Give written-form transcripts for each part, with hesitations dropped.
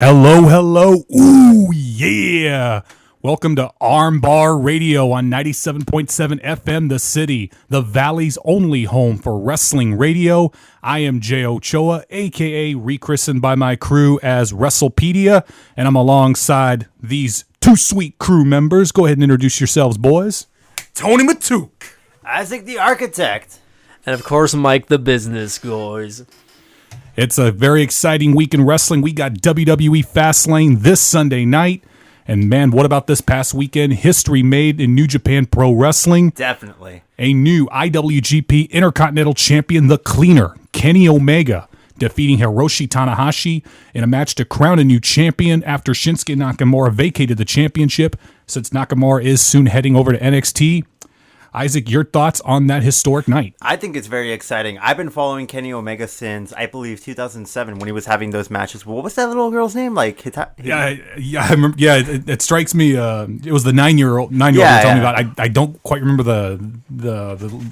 Hello, hello. Ooh, yeah. Welcome to ARMBAR Radio on 97.7 FM, The City, the Valley's only home for wrestling radio. I am Jay Ochoa, a.k.a. rechristened by my crew as WrestlePedia, and I'm alongside these two sweet crew members. Go ahead and introduce yourselves, boys. Tony Matuk. Isaac the Architect. And of course, Mike the Business Guys. It's a very exciting week in wrestling. We got WWE Fastlane this Sunday night. And man, what about this past weekend? History made in New Japan Pro Wrestling. Definitely. A new IWGP Intercontinental Champion, the Cleaner, Kenny Omega, defeating Hiroshi Tanahashi in a match to crown a new champion after Shinsuke Nakamura vacated the championship, since Nakamura is soon heading over to NXT. Isaac, your thoughts on that historic night? I think it's very exciting. I've been following Kenny Omega since, I believe, 2007 when he was having those matches. What was that little girl's name? Like, I remember. Yeah, it strikes me. It was the nine-year-old you told me about. I don't quite remember the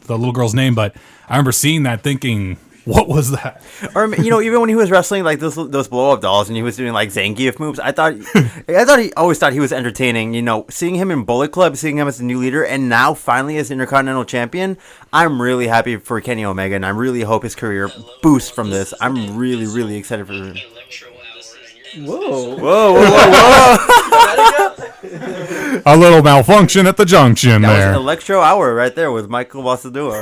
little girl's name, but I remember seeing that, thinking, what was that? Or even when he was wrestling like those blow up dolls and he was doing like Zangief moves, I always thought he was entertaining. Seeing him in Bullet Club, seeing him as the new leader, and now finally as Intercontinental Champion, I'm really happy for Kenny Omega, and I really hope his career boosts from this. I'm really, really excited for him. Whoa. A little malfunction at the junction That there. was Electro Hour right there with Michael Wasadua.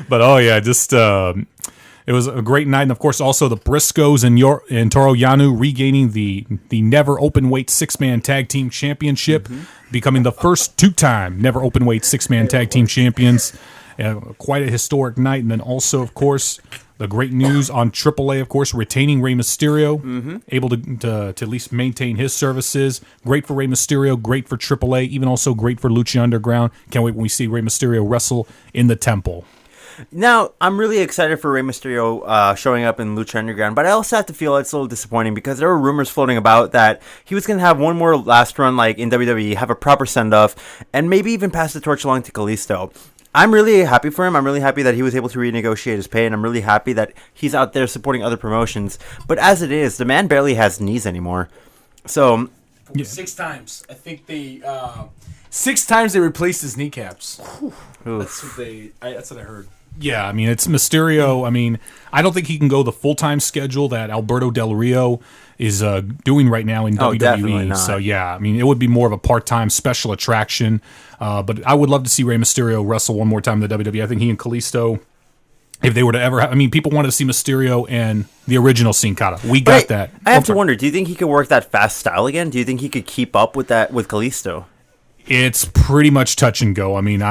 But it was a great night, and of course also the Briscoes and Toru Yano regaining the never openweight 6-man tag team championship, becoming the first 2-time never openweight 6-man tag team champions. Quite a historic night, and then also of course the great news on AAA, of course, retaining Rey Mysterio, able to at least maintain his services. Great for Rey Mysterio, great for AAA, even also great for Lucha Underground. Can't wait when we see Rey Mysterio wrestle in the Temple. Now, I'm really excited for Rey Mysterio showing up in Lucha Underground, but I also have to feel it's a little disappointing because there were rumors floating about that he was going to have one more last run like in WWE, have a proper send-off, and maybe even pass the torch along to Kalisto. I'm really happy for him. I'm really happy that he was able to renegotiate his pay, and I'm really happy that he's out there supporting other promotions. But as it is, the man barely has knees anymore. So 6 times. I think 6 times they replaced his kneecaps. That's what I heard. Yeah, I mean, it's Mysterio. I mean, I don't think he can go the full-time schedule that Alberto Del Rio is doing right now in WWE. Definitely not. So, yeah, I mean, it would be more of a part-time special attraction. But I would love to see Rey Mysterio wrestle one more time in the WWE. I think he and Kalisto, if they were to ever I mean, people wanted to see Mysterio and the original Sin Cara. We got that. I have to wonder, do you think he could work that fast style again? Do you think he could keep up with that with Kalisto? It's pretty much touch and go. I mean,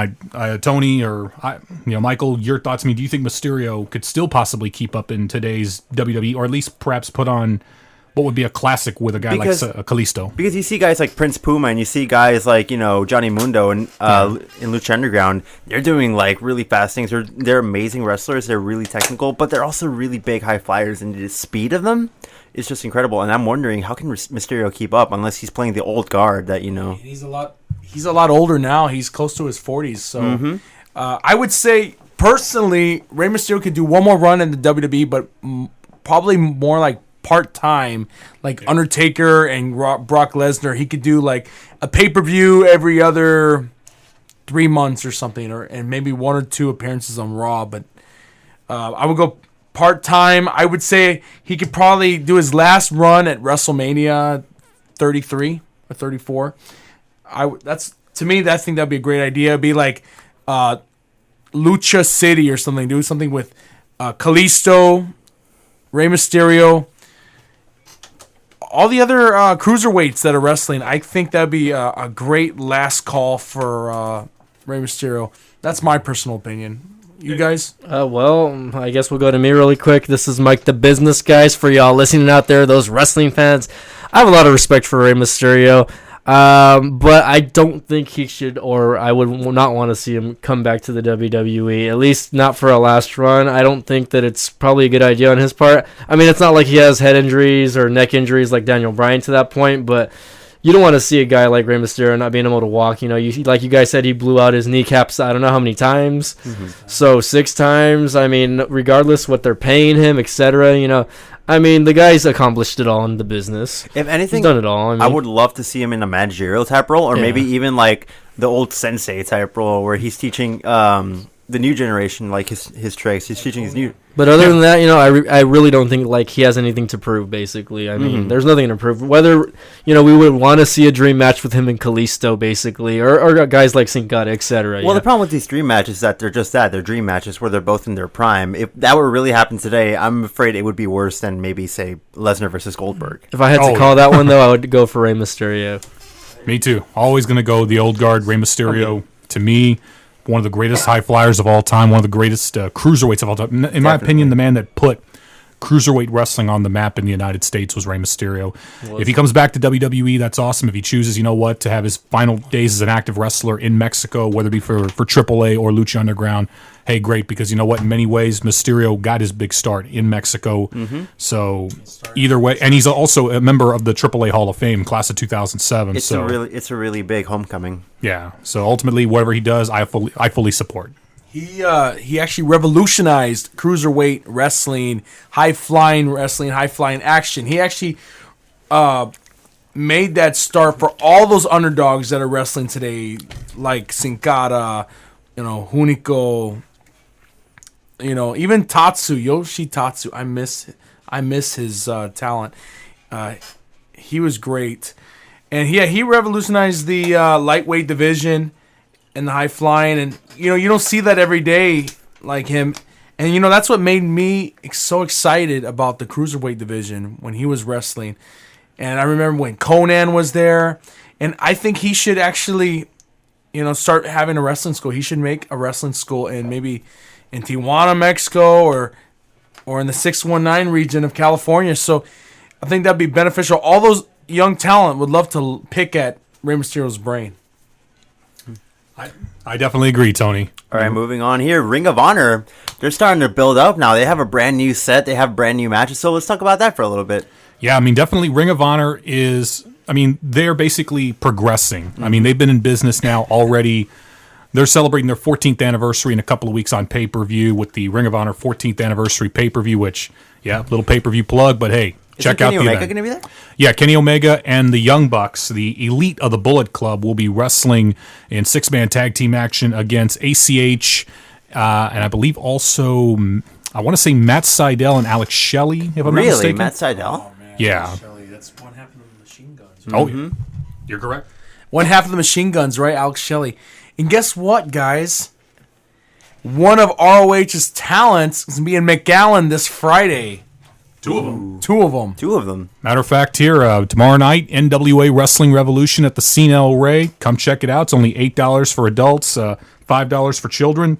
Tony or Michael, your thoughts? I mean, do you think Mysterio could still possibly keep up in today's WWE, or at least perhaps put on what would be a classic with a guy like Kalisto? Because you see guys like Prince Puma, and you see guys like Johnny Mundo and in Lucha Underground. They're doing like really fast things. They're amazing wrestlers. They're really technical, but they're also really big high flyers, and the speed of them is just incredible. And I'm wondering, how can Mysterio keep up unless he's playing the old guard that He's a lot older now. He's close to his 40s. So I would say, personally, Rey Mysterio could do one more run in the WWE, but probably more like part-time, like Undertaker and Brock Lesnar. He could do like a pay-per-view every other 3 months or something, and maybe 1 or 2 appearances on Raw. But I would go part-time. I would say he could probably do his last run at WrestleMania 33 or 34. I think that'd be a great idea. It'd be like Lucha City or something. Do something with Kalisto, Rey Mysterio, all the other cruiserweights that are wrestling. I think that'd be a great last call for Rey Mysterio. That's my personal opinion. You guys? Well, I guess we'll go to me really quick. This is Mike the Business Guys. For y'all listening out there, those wrestling fans, I have a lot of respect for Rey Mysterio. But I don't think he should, or I would not want to see him come back to the WWE, at least not for a last run. I don't think that it's probably a good idea on his part. I mean, it's not like he has head injuries or neck injuries like Daniel Bryan to that point, but you don't want to see a guy like Rey Mysterio not being able to walk. Like you guys said, he blew out his kneecaps I don't know how many times. So 6 times. I mean, regardless what they're paying him, etc., I mean, the guy's accomplished it all in the business. If anything, He's done it all. I would love to see him in a managerial type role, or maybe even like the old sensei type role, where he's teaching the new generation like his tricks. He's teaching his new. But other than that, I really don't think like he has anything to prove. Basically, I mean, there's nothing to prove. Whether we would want to see a dream match with him and Kalisto, basically, or guys like Sin Cara, etc. Well, the problem with these dream matches is that they're just that. They're dream matches where they're both in their prime. If that were really happen today, I'm afraid it would be worse than maybe, say, Lesnar versus Goldberg. If I had to call that one, though, I would go for Rey Mysterio. Me too. Always going to go the old guard, Rey Mysterio. Okay. To me, one of the greatest high flyers of all time, one of the greatest cruiserweights of all time. In my opinion, the man that put cruiserweight wrestling on the map in the United States was Rey Mysterio. If he comes back to WWE, that's awesome. If he chooses, to have his final days as an active wrestler in Mexico, whether it be for AAA or Lucha Underground, hey, great, because in many ways, Mysterio got his big start in Mexico. So either way, and he's also a member of the AAA Hall of Fame, class of 2007. It's a really big homecoming. Yeah. So ultimately, whatever he does, I fully support. He actually revolutionized cruiserweight wrestling, high flying action. He actually made that start for all those underdogs that are wrestling today, like Sin Cara, Hunico, even Yoshi Tatsu. I miss his talent. He was great, and he revolutionized the lightweight division and the high flying, and you don't see that every day like him. And that's what made me so excited about the cruiserweight division when he was wrestling. And I remember when Conan was there, and I think he should actually start having a wrestling school. He should make a wrestling school in maybe in Tijuana, Mexico, or in the 619 region of California. So I think that'd be beneficial. All those young talent would love to pick at Rey Mysterio's brain. I definitely agree, Tony. All right, moving on here. Ring of Honor, they're starting to build up now. They have a brand new set. They have brand new matches. So let's talk about that for a little bit. Yeah, definitely Ring of Honor they're basically progressing. They've been in business now already. They're celebrating their 14th anniversary in a couple of weeks on pay-per-view with the Ring of Honor 14th anniversary pay-per-view, which, little pay-per-view plug, but hey, check out the event. Kenny Omega going to be there? Yeah, Kenny Omega and the Young Bucks, the elite of the Bullet Club, will be wrestling in six-man tag team action against ACH, and I believe also, I want to say Matt Sydal and Alex Shelley, if I'm not mistaken. Really? Matt Sydal? Oh, man, yeah. Alex Shelley, that's one half of the Machine Guns. Right? Oh, you're correct. One half of the Machine Guns, right? Alex Shelley. And guess what, guys? One of ROH's talents is going to be in McAllen this Friday. Two of them. Two of them. Matter of fact, here, tomorrow night, NWA Wrestling Revolution at the Scene El Rey. Come check it out. It's only $8 for adults, $5 for children.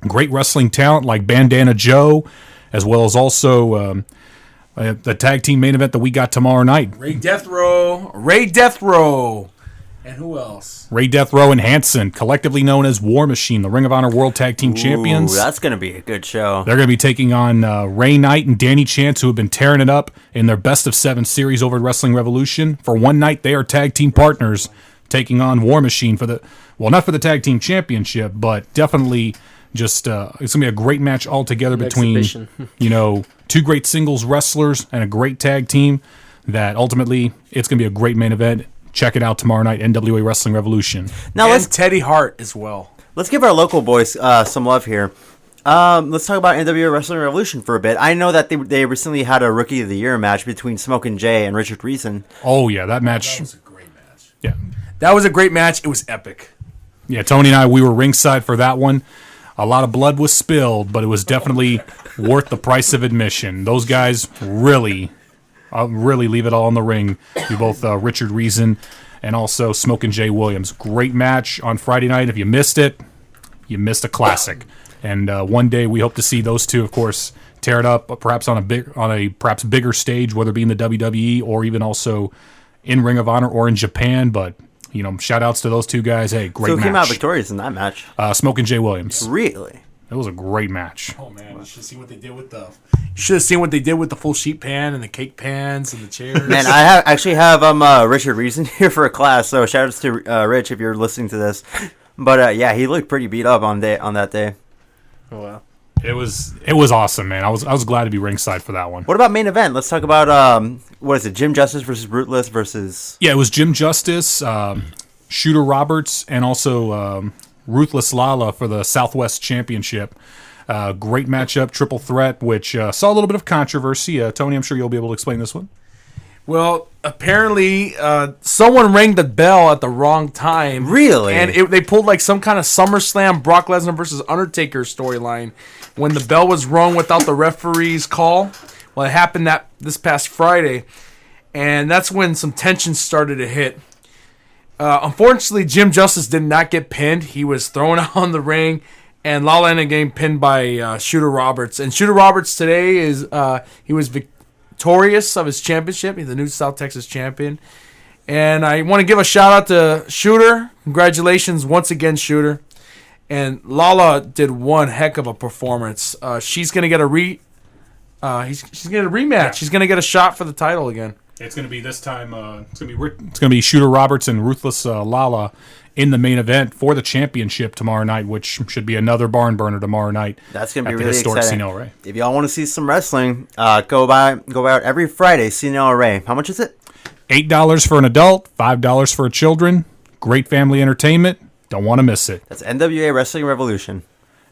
Great wrestling talent like Bandana Joe, as well as also the tag team main event that we got tomorrow night. Ray Death Row. And who else? Ray Death Row and Hanson, collectively known as War Machine, the Ring of Honor World Tag Team Champions. That's going to be a good show. They're going to be taking on Ray Knight and Danny Chance, who have been tearing it up in their Best of 7 series over at Wrestling Revolution. For one night, they are tag team partners taking on War Machine not for the tag team championship, but definitely just it's going to be a great match altogether between two great singles wrestlers and a great tag team that ultimately it's going to be a great main event. Check it out tomorrow night, NWA Wrestling Revolution. Now let's Teddy Hart as well. Let's give our local boys some love here. Let's talk about NWA Wrestling Revolution for a bit. I know that they recently had a Rookie of the Year match between Smokin' Jay and Richard Reason. Oh, yeah, that match. That was a great match. Yeah. That was a great match. It was epic. Yeah, Tony and I, we were ringside for that one. A lot of blood was spilled, but it was definitely worth the price of admission. Those guys really leave it all in the ring. You both Richard Reason and also Smokin' Jay Williams. Great match on Friday night. If you missed it, you missed a classic. And one day we hope to see those two, of course, tear it up, perhaps on a perhaps bigger stage, whether it be in the WWE or even also in Ring of Honor or in Japan. But shout outs to those two guys. Hey, great match. So who came out victorious in that match? Smokin' Jay Williams. Really? It was a great match. Oh man, you should have seen what they did with the full sheet pan and the cake pans and the chairs. Man, I actually have Richard Reason here for a class, so shout outs to Rich if you're listening to this. But yeah, he looked pretty beat up on that day. Oh wow. It was awesome, man. I was glad to be ringside for that one. What about main event? Let's talk about what is it? Jim Justice versus Ruthless versus. Yeah, it was Jim Justice, Shooter Roberts, and also Ruthless Lala for the Southwest Championship. Great matchup, triple threat, which saw a little bit of controversy. Tony, I'm sure you'll be able to explain this one. Well, apparently, someone rang the bell at the wrong time. Really? And they pulled like some kind of SummerSlam Brock Lesnar versus Undertaker storyline when the bell was rung without the referee's call. Well, it happened this past Friday, and that's when some tension started to hit. Unfortunately, Jim Justice did not get pinned. He was thrown out on the ring, and Lala ended up getting pinned by Shooter Roberts. And Shooter Roberts today he was victorious of his championship. He's the new South Texas champion. And I want to give a shout out to Shooter. Congratulations once again, Shooter. And Lala did one heck of a performance. She's gonna get a she's gonna get a rematch. Yeah. She's gonna get a shot for the title again. It's gonna be this time. It's gonna be Shooter Roberts and Ruthless Lala in the main event for the championship tomorrow night, which should be another barn burner tomorrow night. That's gonna be at really the historic exciting. CNL Ray. If y'all want to see some wrestling, go out every Friday. CNL Ray. How much is it? $8 for an adult, $5 for children. Great family entertainment. Don't want to miss it. That's NWA Wrestling Revolution.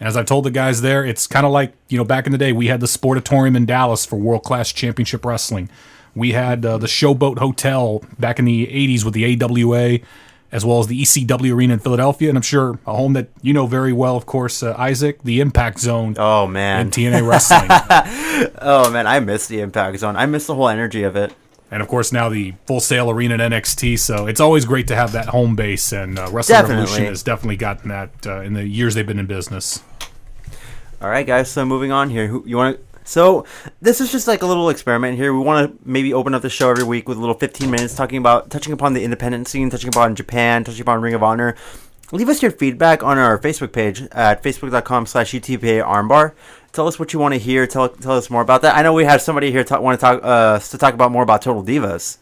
And as I told the guys there, it's kind of like, back in the day, we had the Sportatorium in Dallas for world-class championship wrestling. We had the Showboat Hotel back in the 80s with the AWA, as well as the ECW Arena in Philadelphia. And I'm sure a home that you know very well, of course, Isaac, the Impact Zone. Oh, man. In TNA Wrestling. Oh, man, I miss the Impact Zone. I miss the whole energy of it. And, of course, now the Full Sail Arena in NXT. So it's always great to have that home base. And Wrestling Revolution has definitely gotten that in the years they've been in business. All right, guys. So moving on here. So this is just like a little experiment here. We want to maybe open up the show every week with a little 15 minutes touching upon the independent scene, touching upon Japan, touching upon Ring of Honor. Leave us your feedback on our Facebook page at facebook.com/UTPA ARMBAR. Tell us what you want to hear. Tell us more about that. I know we have somebody here want to talk about more about Total Divas.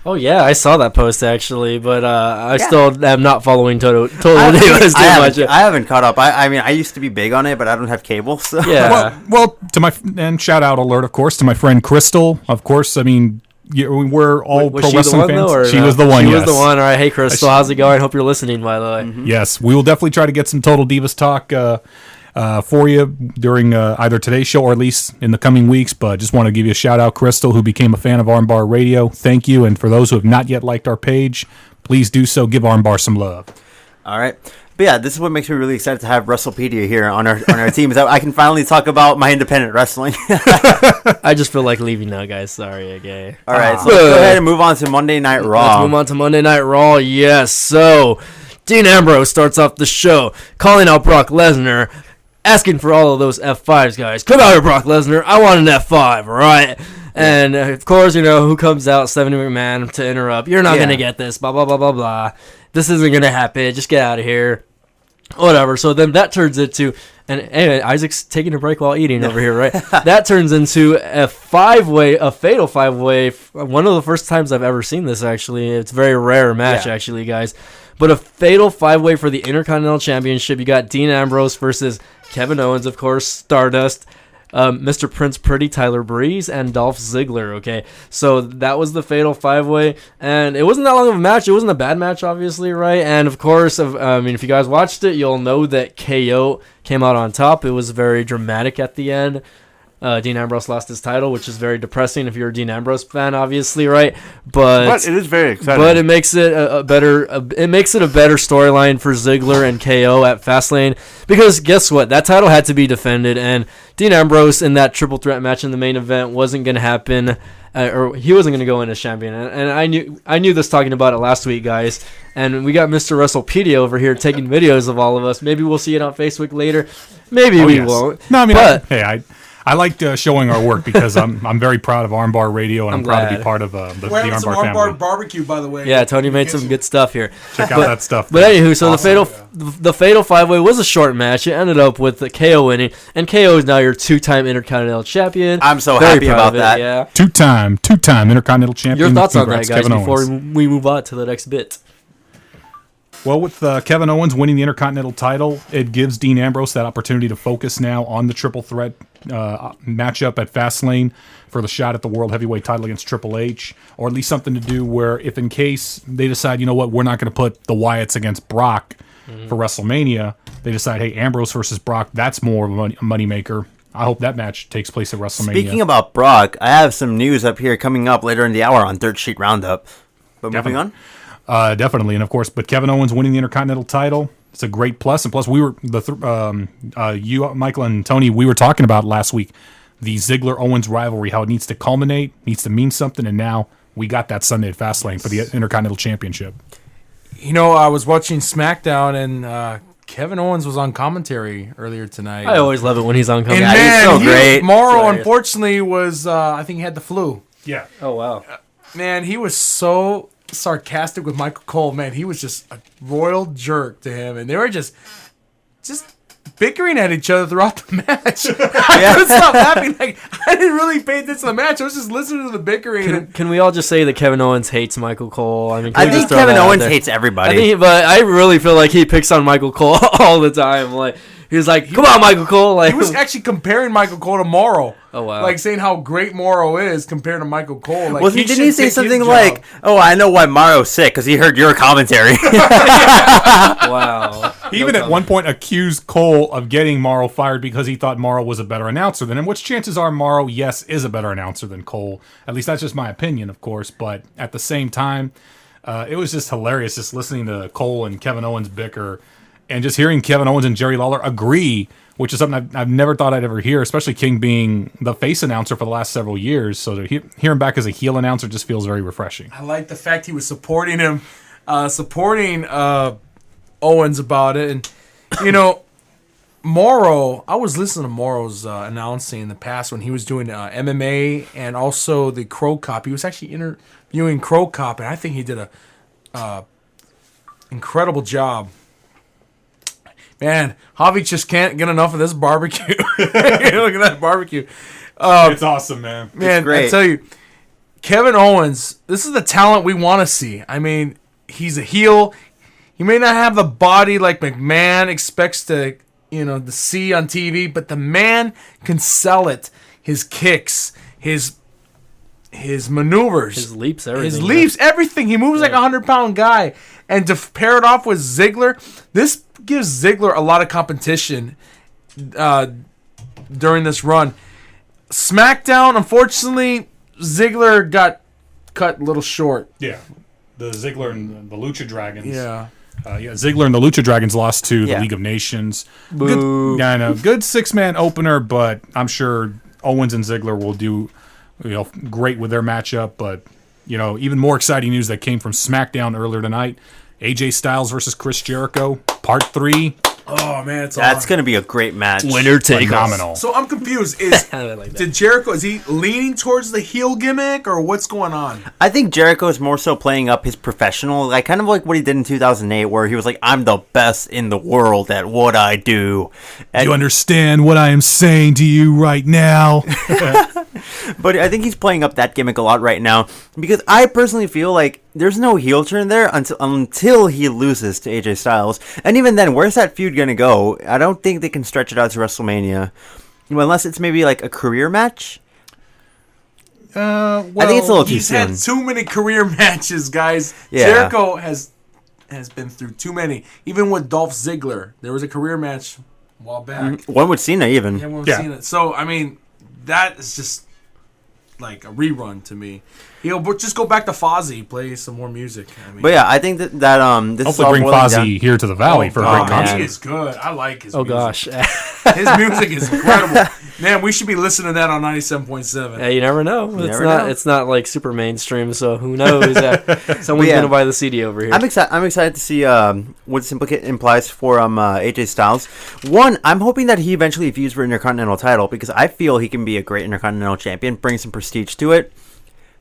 Oh yeah, I saw that post actually, but I still am not following Total Divas too much. I haven't caught up. I mean, I used to be big on it, but I don't have cable. So yeah. Well, and shout out alert, of course, to my friend Crystal. Of course, I mean, we're all pro wrestling fans. She was the one. She was the one. All right, hey Crystal, how's it going? Hope you're listening. By the way, Yes, we will definitely try to get some Total Divas talk for you during either today's show or at least in the coming weeks. But just want to give you a shout out, Crystal, who became a fan of ARMBAR Radio. Thank you. And for those who have not yet liked our page, please do so. Give ARMBAR some love. All right. But yeah, this is what makes me really excited to have WrestlePedia here on our team. Is that I can finally talk about my independent wrestling. I just feel like leaving now, guys. Sorry, okay. All right, so let's go ahead and move on to Monday Night Raw. Let's move on to Monday Night Raw. Yes. So Dean Ambrose starts off the show calling out Brock Lesnar, asking for all of those F5s, guys. Come out here, Brock Lesnar. I want an F5, all right? And, of course, who comes out? Stephanie McMahon to interrupt. You're not going to get this, blah, blah, blah, blah, blah. This isn't going to happen. Just get out of here. Whatever. So then that turns into, and anyway, Isaac's taking a break while eating over here, right? That turns into a fatal five-way. One of the first times I've ever seen this, actually. It's a very rare match, actually, guys. But a fatal five-way for the Intercontinental Championship. You got Dean Ambrose versus Kevin Owens, of course, Stardust, Mr. Prince Pretty, Tyler Breeze, and Dolph Ziggler, okay? So that was the fatal five-way, and it wasn't that long of a match. It wasn't a bad match, obviously, right? And, of course, if you guys watched it, you'll know that KO came out on top. It was very dramatic at the end. Dean Ambrose lost his title, which is very depressing if you're a Dean Ambrose fan, obviously, right? But it is very exciting. But it makes it a better storyline for Ziggler and KO at Fastlane, because guess what? That title had to be defended, and Dean Ambrose in that triple threat match in the main event wasn't going to happen, or he wasn't going to go in as champion. And I knew this talking about it last week, guys. And we got Mr. WrestlePedia over here taking videos of all of us. Maybe we'll see it on Facebook later. Maybe we won't. No, I mean, I like showing our work because I'm very proud of ARMBAR Radio, and I'm proud to be part of the ARMBAR some family. ARMBAR barbecue, by the way. Yeah, Tony made some good stuff here. Check out that stuff. But anywho, so the fatal five-way was a short match. It ended up with the KO winning, and KO is now your two-time Intercontinental Champion. I'm so happy about that. Yeah. Two-time Intercontinental Champion. Your thoughts on that, Congrats, guys, Kevin before Owens. we move on to the next bit. Well, with Kevin Owens winning the Intercontinental title, it gives Dean Ambrose that opportunity to focus now on the triple threat matchup at Fastlane for the shot at the World Heavyweight title against Triple H, or at least something to do where if in case they decide, you know what, we're not going to put the Wyatts against Brock for WrestleMania, they decide, hey, Ambrose versus Brock, that's more of a moneymaker. I hope that match takes place at WrestleMania. Speaking about Brock, I have some news up here coming up later in the hour on Dirt Sheet Roundup. But moving on. Definitely, and of course, but Kevin Owens winning the Intercontinental title, it's a great plus. And plus, we were you, Michael, and Tony, we were talking about last week the Ziggler-Owens rivalry, how it needs to culminate, needs to mean something, and now we got that Sunday at Fastlane for the Intercontinental Championship. You know, I was watching SmackDown, and Kevin Owens was on commentary earlier tonight. I always love it when he's on and commentary. Yeah, man, he's so great. Morrow, Hilarious. unfortunately, was I think he had the flu. Yeah. Oh, wow. Man, he was so sarcastic with Michael Cole. Man, he was just a royal jerk to him, and they were just bickering at each other throughout the match. I couldn't stop laughing. Like, I didn't really pay attention to the match. I was just listening to the bickering. Can we all just say that Kevin Owens hates Michael Cole? I mean, can I we think just throw Kevin that out Owens there? hates everybody. But I really feel like he picks on Michael Cole all the time. Like he's like, "Come on, Michael Cole!" Like He was actually comparing Michael Cole to Morrow. Oh, wow. Like saying how great Morrow is compared to Michael Cole. Like, Didn't should he say take his something job. like, "Oh, I know why Morrow's sick because he heard your commentary"? wow. He even at one point accused Cole of getting Morrow fired because he thought Morrow was a better announcer than him, which chances are Morrow, yes, is a better announcer than Cole. At least that's just my opinion, of course. But at the same time, it was just hilarious just listening to Cole and Kevin Owens bicker and just hearing Kevin Owens and Jerry Lawler agree, which is something I've never thought I'd ever hear, especially King being the face announcer for the last several years. So to hear him back as a heel announcer just feels very refreshing. I like the fact he was supporting him, supporting Owens about it. And, you know, Morrow, I was listening to Morrow's announcing in the past when he was doing MMA and also the Crow Cop. He was actually interviewing Crow Cop, and I think he did a incredible job. Man, Javi just can't get enough of this barbecue. Look at that barbecue. It's awesome, man. Man, great. I tell you, Kevin Owens, this is the talent we want to see. I mean, he's a heel. He may not have the body like McMahon expects to see on TV, but the man can sell it. His kicks, his maneuvers, His leaps, everything. He moves like a 100-pound guy. And to pair it off with Ziggler, this gives Ziggler a lot of competition during this run. SmackDown, unfortunately, Ziggler got cut a little short. Yeah. The Ziggler and the Lucha Dragons. Yeah. Ziggler and the Lucha Dragons lost to the Yeah. League of Nations. Boo. Good, I know. Good 6-man opener, but I'm sure Owens and Ziggler will do great with their matchup. But, even more exciting news that came from SmackDown earlier tonight. AJ Styles versus Chris Jericho, Part 3. Oh, man, it's That's going to be a great match. Winner take Phenomenal. So I'm confused. Is I like that. did Jericho, is he leaning towards the heel gimmick or what's going on? I think Jericho is more so playing up his professional, like kind of like what he did in 2008, where he was like, "I'm the best in the world at what I do." And, You understand what I am saying to you right now? but I think he's playing up that gimmick a lot right now because I personally feel like there's no heel turn there until he loses to AJ Styles, and even then, where's that feud gonna go? I don't think they can stretch it out to WrestleMania, unless it's maybe like a career match. Well, I think it's a little too He's soon. had too many career matches, guys. Yeah. Jericho has been through too many. Even with Dolph Ziggler, there was a career match a while back. One with Cena even. Everyone's Yeah. seen it. So, I mean, that is just like a rerun to me. He'll just go back to Fozzy, play some more music. I mean, But yeah, I think that this is hopefully all bring boiling Fozzy down. here to the Valley for a great man. concert. He is good. I like his Oh music. gosh. His music is incredible. Man, we should be listening to that on 97.7. Yeah, you never know. never know. It's not like super mainstream, so who knows? Someone's Yeah. gonna buy the CD over here. I'm excited to see what this implies for AJ Styles. One, I'm hoping that he eventually feuds for Intercontinental title because I feel he can be a great Intercontinental champion, bring some prestige to it.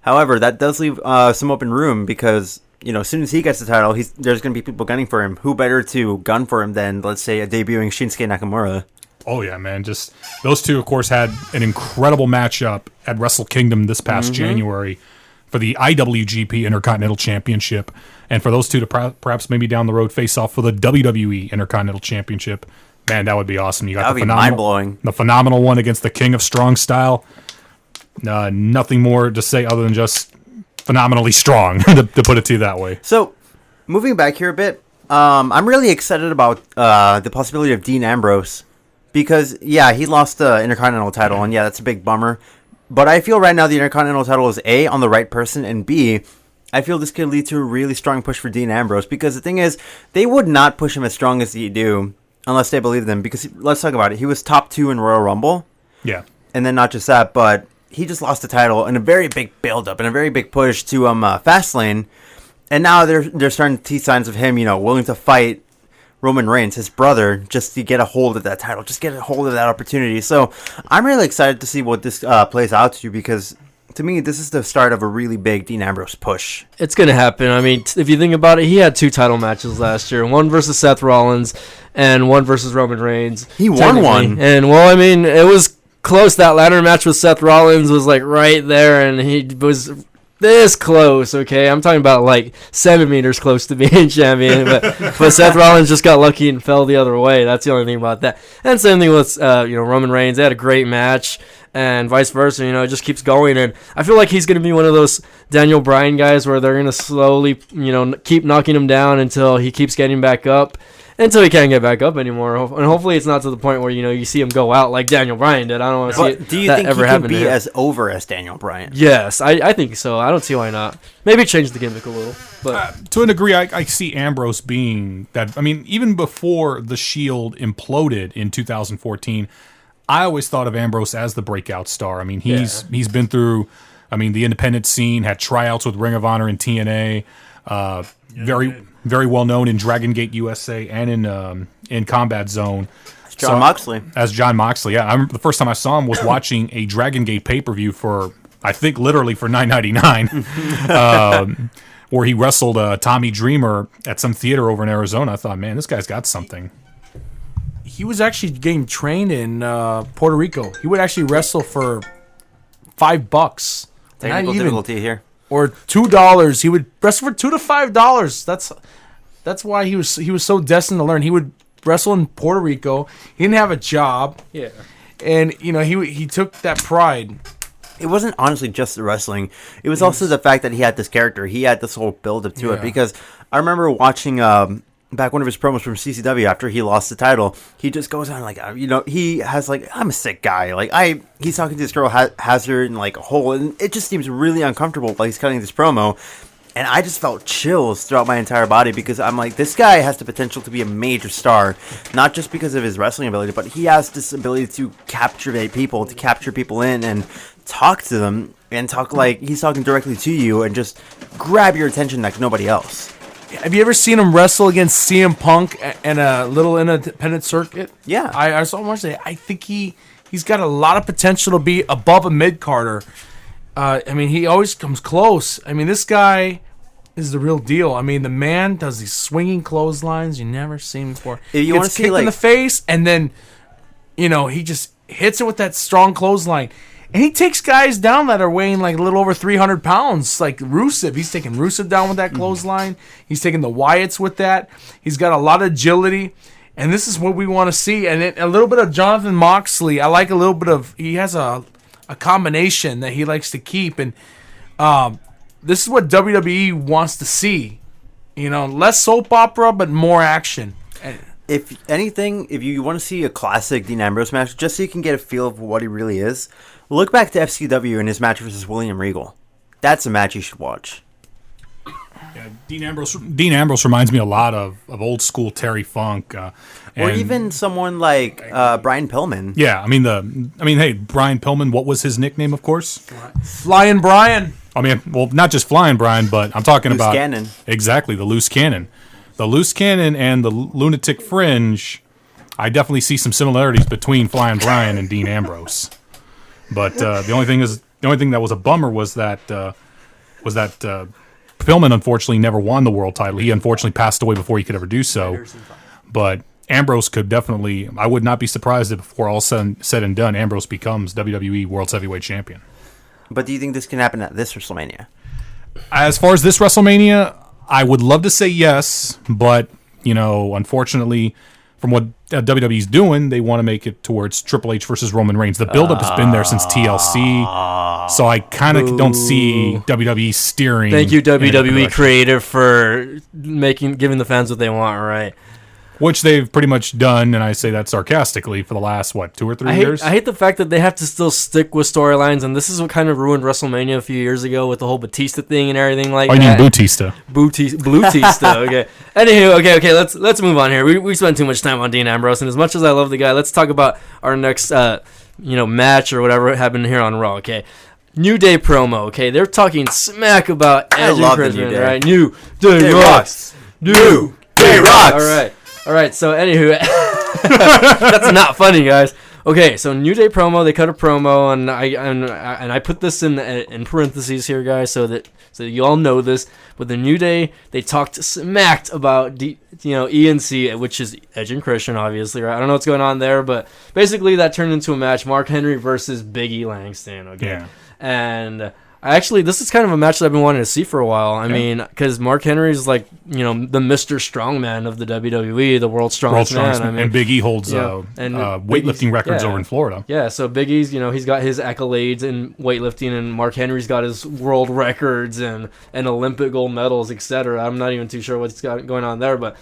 However, that does leave some open room because as soon as he gets the title, there's going to be people gunning for him. Who better to gun for him than, let's say, a debuting Shinsuke Nakamura? Oh, yeah, man. Just those two, of course, had an incredible matchup at Wrestle Kingdom this past January. for the IWGP Intercontinental Championship, and for those two to perhaps maybe down the road face off for the WWE Intercontinental Championship. Man, that would be awesome. You got That would be mind-blowing. The phenomenal one against the King of Strong Style. Nothing more to say other than just phenomenally strong, to put it to you that way. So, moving back here a bit, I'm really excited about the possibility of Dean Ambrose because, yeah, he lost the Intercontinental title, and yeah, that's a big bummer. But I feel right now the Intercontinental title is A, on the right person, and B, I feel this could lead to a really strong push for Dean Ambrose because the thing is, they would not push him as strong as they do unless they believe them because, let's talk about it, he was top 2 in Royal Rumble. Yeah. And then not just that, but he just lost the title in a very big build-up and a very big push to Fastlane. And now they're starting to see signs of him, willing to fight Roman Reigns, his brother, just to get a hold of that title, just get a hold of that opportunity. So I'm really excited to see what this plays out to because, to me, this is the start of a really big Dean Ambrose push. It's going to happen. I mean, if you think about it, he had 2 title matches last year. One versus Seth Rollins and one versus Roman Reigns. He won one. And, well, I mean, it was close. That ladder match with Seth Rollins was, like, right there, and he was this close, okay? I'm talking about, like, 7 meters close to being champion. But Seth Rollins just got lucky and fell the other way. That's the only thing about that. And same thing with, Roman Reigns. They had a great match. And vice versa, it just keeps going. And I feel like he's going to be one of those Daniel Bryan guys where they're going to slowly, keep knocking him down until he keeps getting back up, until he can't get back up anymore. And hopefully it's not to the point where, you see him go out like Daniel Bryan did. I don't want to see it. Do you think he can be as over as Daniel Bryan? Yes, I think so. I don't see why not. Maybe change the gimmick a little. But to a degree, I see Ambrose being that. I mean, even before the Shield imploded in 2014, I always thought of Ambrose as the breakout star. I mean, he's been through, the independent scene, had tryouts with Ring of Honor and TNA, very well known in Dragon Gate USA and in Combat Zone. John Moxley. As John Moxley, yeah. I remember the first time I saw him was watching a Dragon Gate pay-per-view for, I think, literally for $9.99, where he wrestled Tommy Dreamer at some theater over in Arizona. I thought, man, this guy's got something. He was actually getting trained in Puerto Rico. He would actually wrestle for $5. Technical difficulty here. Or $2. He would wrestle for $2 to $5. That's why he was so destined to learn. He would wrestle in Puerto Rico. He didn't have a job. Yeah. And he took that pride. It wasn't honestly just the wrestling. It was also the fact that he had this character. He had this whole build up to it because I remember watching back one of his promos from CCW after he lost the title. He just goes on like, he has like, I'm a sick guy. Like he's talking to this girl Hazard and like a whole, and it just seems really uncomfortable while he's cutting this promo. And I just felt chills throughout my entire body because I'm like, this guy has the potential to be a major star, not just because of his wrestling ability, but he has this ability to captivate people, to capture people in and talk to them and talk like he's talking directly to you and just grab your attention like nobody else. Have you ever seen him wrestle against CM Punk in a little independent circuit? Yeah. I saw him watch it. I think he's got a lot of potential to be above a mid-carder. He always comes close. This guy is the real deal. The man does these swinging clotheslines you never seen before. If you want to see in the face, and then, he just hits it with that strong clothesline. And he takes guys down that are weighing like a little over 300 pounds, like Rusev. He's taking Rusev down with that clothesline. He's taking the Wyatts with that. He's got a lot of agility. And this is what we want to see. And a little bit of Jonathan Moxley. I like a little bit of, he has a combination that he likes to keep. And this is what WWE wants to see. Less soap opera, but more action. If anything, if you want to see a classic Dean Ambrose match, just so you can get a feel of what he really is, look back to FCW and his match versus William Regal. That's a match you should watch. Yeah, Dean Ambrose reminds me a lot of old school Terry Funk, or even someone like Brian Pillman. Yeah, hey, Brian Pillman. What was his nickname? Of course, Flying Brian. Not just Flying Brian, but I'm talking Loose about Cannon. Exactly, the Loose Cannon. The Loose Cannon and the Lunatic Fringe, I definitely see some similarities between Flying Brian and Dean Ambrose. But the only thing that was a bummer was that Pillman unfortunately never won the world title. He unfortunately passed away before he could ever do so. But Ambrose could definitely. I would not be surprised if before all said and done, Ambrose becomes WWE World Heavyweight Champion. But do you think this can happen at this WrestleMania? as far as this WrestleMania, I would love to say yes, but unfortunately, from what WWE's doing, they want to make it towards Triple H versus Roman Reigns. The buildup has been there since TLC, so I kind of don't see WWE steering. Thank you, WWE creative, for giving the fans what they want. Right. Which they've pretty much done, and I say that sarcastically, for the last, 2 or 3 years? I hate the fact that they have to still stick with storylines, and this is what kind of ruined WrestleMania a few years ago with the whole Batista thing and everything like that. I mean Bautista. Blutista, okay. Anywho, okay, let's move on here. We spent too much time on Dean Ambrose, and as much as I love the guy, let's talk about our next match or whatever happened here on Raw, okay? New Day promo, okay? They're talking smack about Edge and Christian, right? New Day rocks. New Day rocks. All right, so anywho, that's not funny, guys. Okay, so New Day promo, they cut a promo, and I put this in parentheses here, guys, so that you all know this. With the New Day, they smacked about ENC, which is Edge and Christian, obviously, right? I don't know what's going on there, but basically that turned into a match: Mark Henry versus Big E Langston. Okay, yeah. And this is kind of a match that I've been wanting to see for a while. I mean, because Mark Henry is the Mr. Strongman of the WWE, the world's strongest man. I mean, and Big E holds weightlifting records over in Florida. Yeah, so Big E's, he's got his accolades in weightlifting, and Mark Henry's got his world records and Olympic gold medals, etc. I'm not even too sure what's going on there, but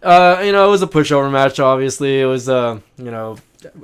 it was a pushover match. Obviously, it was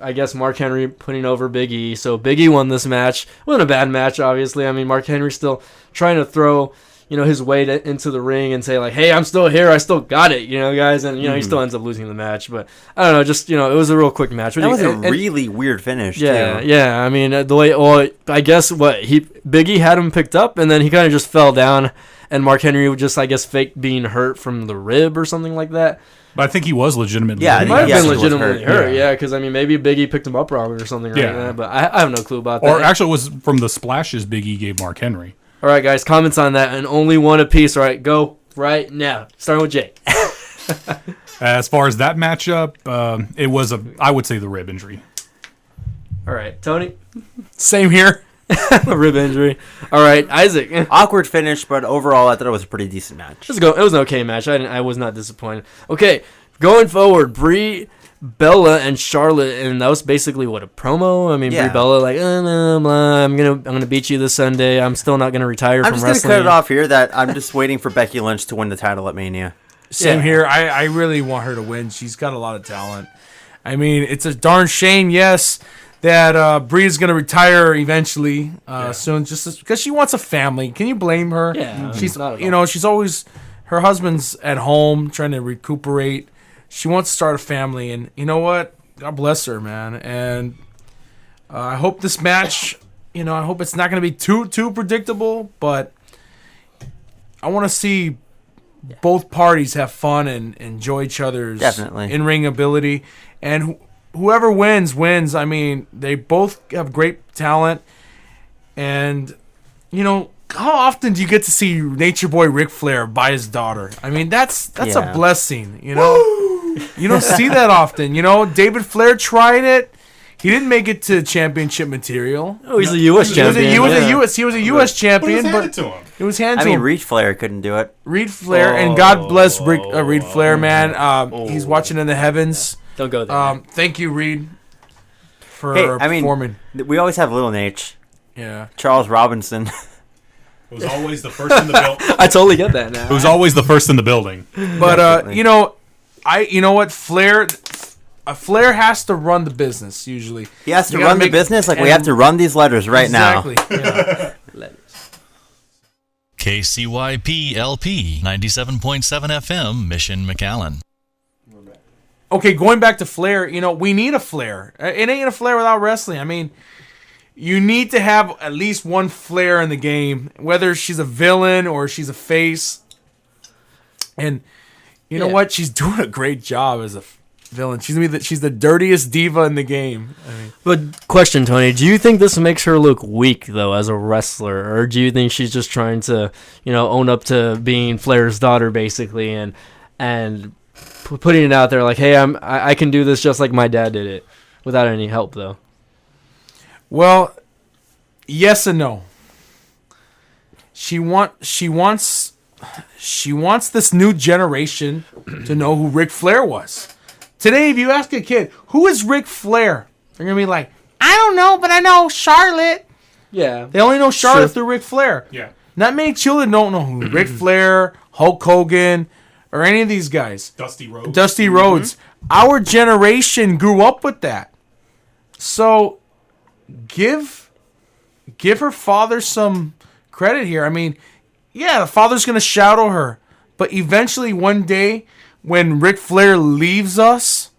I guess Mark Henry putting over Big E. So Big E won this match. It wasn't a bad match, obviously. I mean, Mark Henry's still trying to throw, his weight into the ring and say, like, hey, I'm still here. I still got it, guys. And, he still ends up losing the match. But I don't know. Just, it was a real quick match. That was a really weird finish, too. Yeah. I mean, I guess Big E had him picked up, and then he kind of just fell down. And Mark Henry would just, I guess, fake being hurt from the rib or something like that. But I think he was legitimately hurt. He might have been legitimately hurt, because, I mean, maybe Big E picked him up wrong or something like that. But I have no clue about that. Or actually, it was from the splashes Big E gave Mark Henry. All right, guys, comments on that, and only one apiece. All right, go right now. Starting with Jay. As far as that matchup, it was, I would say, the rib injury. All right, Tony? Same here. Rib injury. All right, Isaac. Awkward finish, but overall, I thought it was a pretty decent match. It was an okay match. I was not disappointed. Okay, going forward, Brie, Bella, and Charlotte, and that was basically a promo. I mean, Brie Bella I'm gonna beat you this Sunday. I'm still not gonna retire from wrestling. I'm just gonna cut it off here. That I'm just waiting for Becky Lynch to win the title at Mania. Same here. I really want her to win. She's got a lot of talent. I mean, it's a darn shame, yes, that Brie is going to retire eventually soon, just because she wants a family. Can you blame her? Yeah, she's she's always, her husband's at home trying to recuperate. She wants to start a family, and you know what? God bless her, man. And I hope this match, I hope it's not going to be too predictable, but I want to see both parties have fun and enjoy each other's in-ring ability, and whoever wins. I mean, they both have great talent, and how often do you get to see Nature Boy Ric Flair by his daughter? I mean, that's a blessing. You don't see that often. David Flair tried it. He didn't make it to championship material. Oh, he's a U.S. champion. He was a U.S. champion, but it was handed to him. Reed Flair couldn't do it. Reed Flair, and God bless Reed Flair, man. He's watching in the heavens. Don't go there. Thank you, Reed, for performing. We always have Little Nate. Yeah. Charles Robinson. It was always the first in the building. I totally get that now. It was always the first in the building. But you know what, Flair has to run the business usually. He has to run the business like we have to run these letters right now. Exactly. Yeah. Letters. KCYP-LP 97.7 FM, Mission McAllen. Okay, going back to Flair, we need a Flair. It ain't a Flair without wrestling. I mean, you need to have at least one Flair in the game, whether she's a villain or she's a face. And you know what? She's doing a great job as a villain. She's the dirtiest diva in the game. I mean, but question, Tony, do you think this makes her look weak though as a wrestler, or do you think she's just trying to, own up to being Flair's daughter basically, and putting it out there like, hey, I can do this just like my dad did it, without any help though? Well, yes and no. she wants this new generation to know who Ric Flair was. Today, if you ask a kid, who is Ric Flair? They're going to be like, I don't know, but I know Charlotte. Yeah. They only know Charlotte through Ric Flair. Yeah. Not many children don't know who Ric Flair, Hulk Hogan, or any of these guys. Dusty Rhodes. Dusty Rhodes. Our generation grew up with that. So give her father some credit here. I mean, yeah, the father's going to shadow her. But eventually one day when Ric Flair leaves us,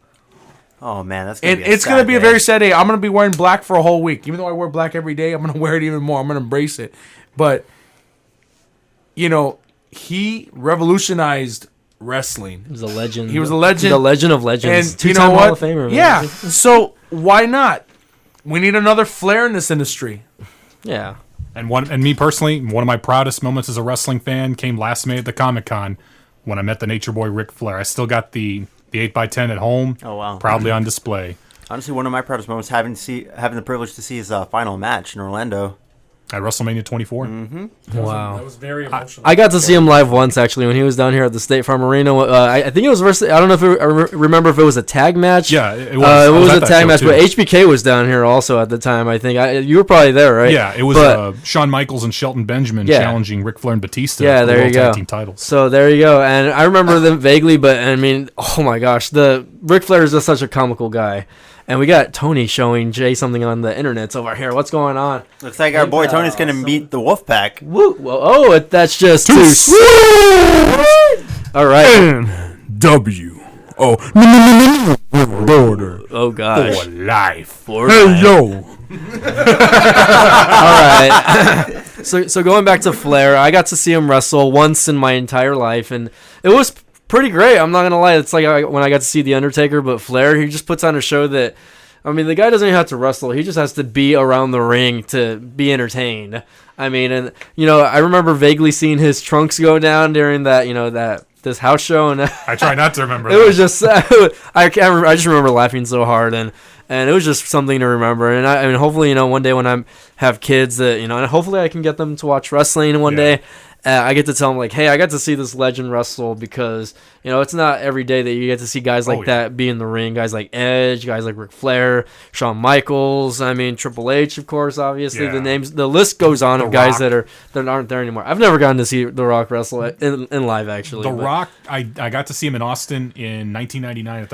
Oh man, that's gonna and be a it's going to sad be a day. very sad day. I'm going to be wearing black for a whole week. Even though I wear black every day, I'm going to wear it even more. I'm going to embrace it. But, he revolutionized wrestling. He was a legend. He was a legend. The legend of legends. And Two-time you know what? Hall of Famer. Man. Yeah. So why not? We need another Flair in this industry. Yeah. And me personally, one of my proudest moments as a wrestling fan came last May at the Comic-Con when I met the Nature Boy Ric Flair. I still got the 8x10 at home. Oh, wow. Proudly on display. Honestly, one of my proudest moments having the privilege to see his final match in Orlando. At WrestleMania 24. Wow. That was very emotional. I got to see him live once actually when he was down here at the State Farm Arena. I think it was versus. I don't know if I remember if it was a tag match. Yeah, it was. It was at a that tag show, match, too. but HBK was down here also at the time. I think you were probably there, right? Yeah, it was But- Shawn Michaels and Shelton Benjamin Yeah. challenging Ric Flair and Batista Yeah, for the there you World go. Tag Team titles. So there you go. And I remember them vaguely, but I mean, oh my gosh, the Ric Flair is just such a comical guy. And we got Tony showing Jay something on the internets over here. What's going on? Looks like our boy Tony's gonna meet the Wolfpack. Woo! Well, that's just too sweet. All right. Border Oh gosh. life. Hey yo. All right. So going back to Flair, I got to see him wrestle once in my entire life, and it was pretty great. I'm not gonna lie. It's like when I got to see The Undertaker, but Flair, he just puts on a show that, I mean, the guy doesn't even have to wrestle. He just has to be around the ring to be entertained. I mean, and I remember vaguely seeing his trunks go down during this house show, and I try not to remember it was just I just remember laughing so hard, and it was just something to remember. And I mean, hopefully, one day when I have kids that and hopefully I can get them to watch wrestling one day. I get to tell them like, hey, I got to see this legend wrestle because it's not every day that you get to see guys like that be in the ring. Guys like Edge, guys like Ric Flair, Shawn Michaels. I mean, Triple H, of course. Obviously, the list goes on of guys that aren't there anymore. I've never gotten to see The Rock wrestle in live actually. Rock, I got to see him in Austin in 1999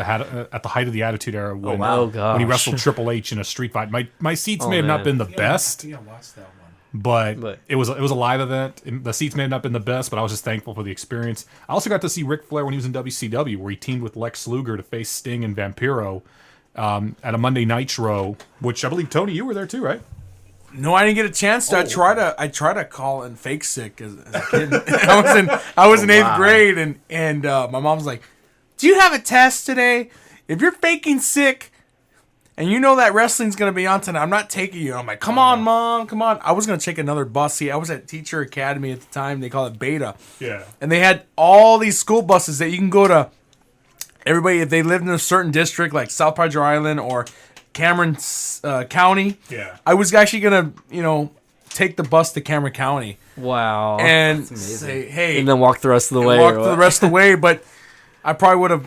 at the height of the Attitude Era. When, Oh gosh. when he wrestled Triple H in a street fight. My seats may have not man. been the best. I watched that one. But it was a live event. The seats may have not been the best, but I was just thankful for the experience. I also got to see Ric Flair when he was in WCW, where he teamed with Lex Luger to face Sting and Vampiro at a Monday Nitro, which I believe, Tony, you were there too, right? No, I didn't get a chance to. I tried to call in fake sick as a kid. I was in 8th grade, and my mom was like, "Do you have a test today? If you're faking sick, and you know that wrestling's gonna be on tonight, I'm not taking you." I'm like, "Come on, Mom, come on." I was gonna take another bus. See, I was at Teacher Academy at the time. They call it Beta. Yeah. And they had all these school buses that you can go to. Everybody, if they lived in a certain district, like South Padre Island or Cameron County. Yeah. I was actually gonna, take the bus to Cameron County Wow. and say, "Hey," And then walk the rest of the and way. walk or the what? rest of the way. But I probably would have,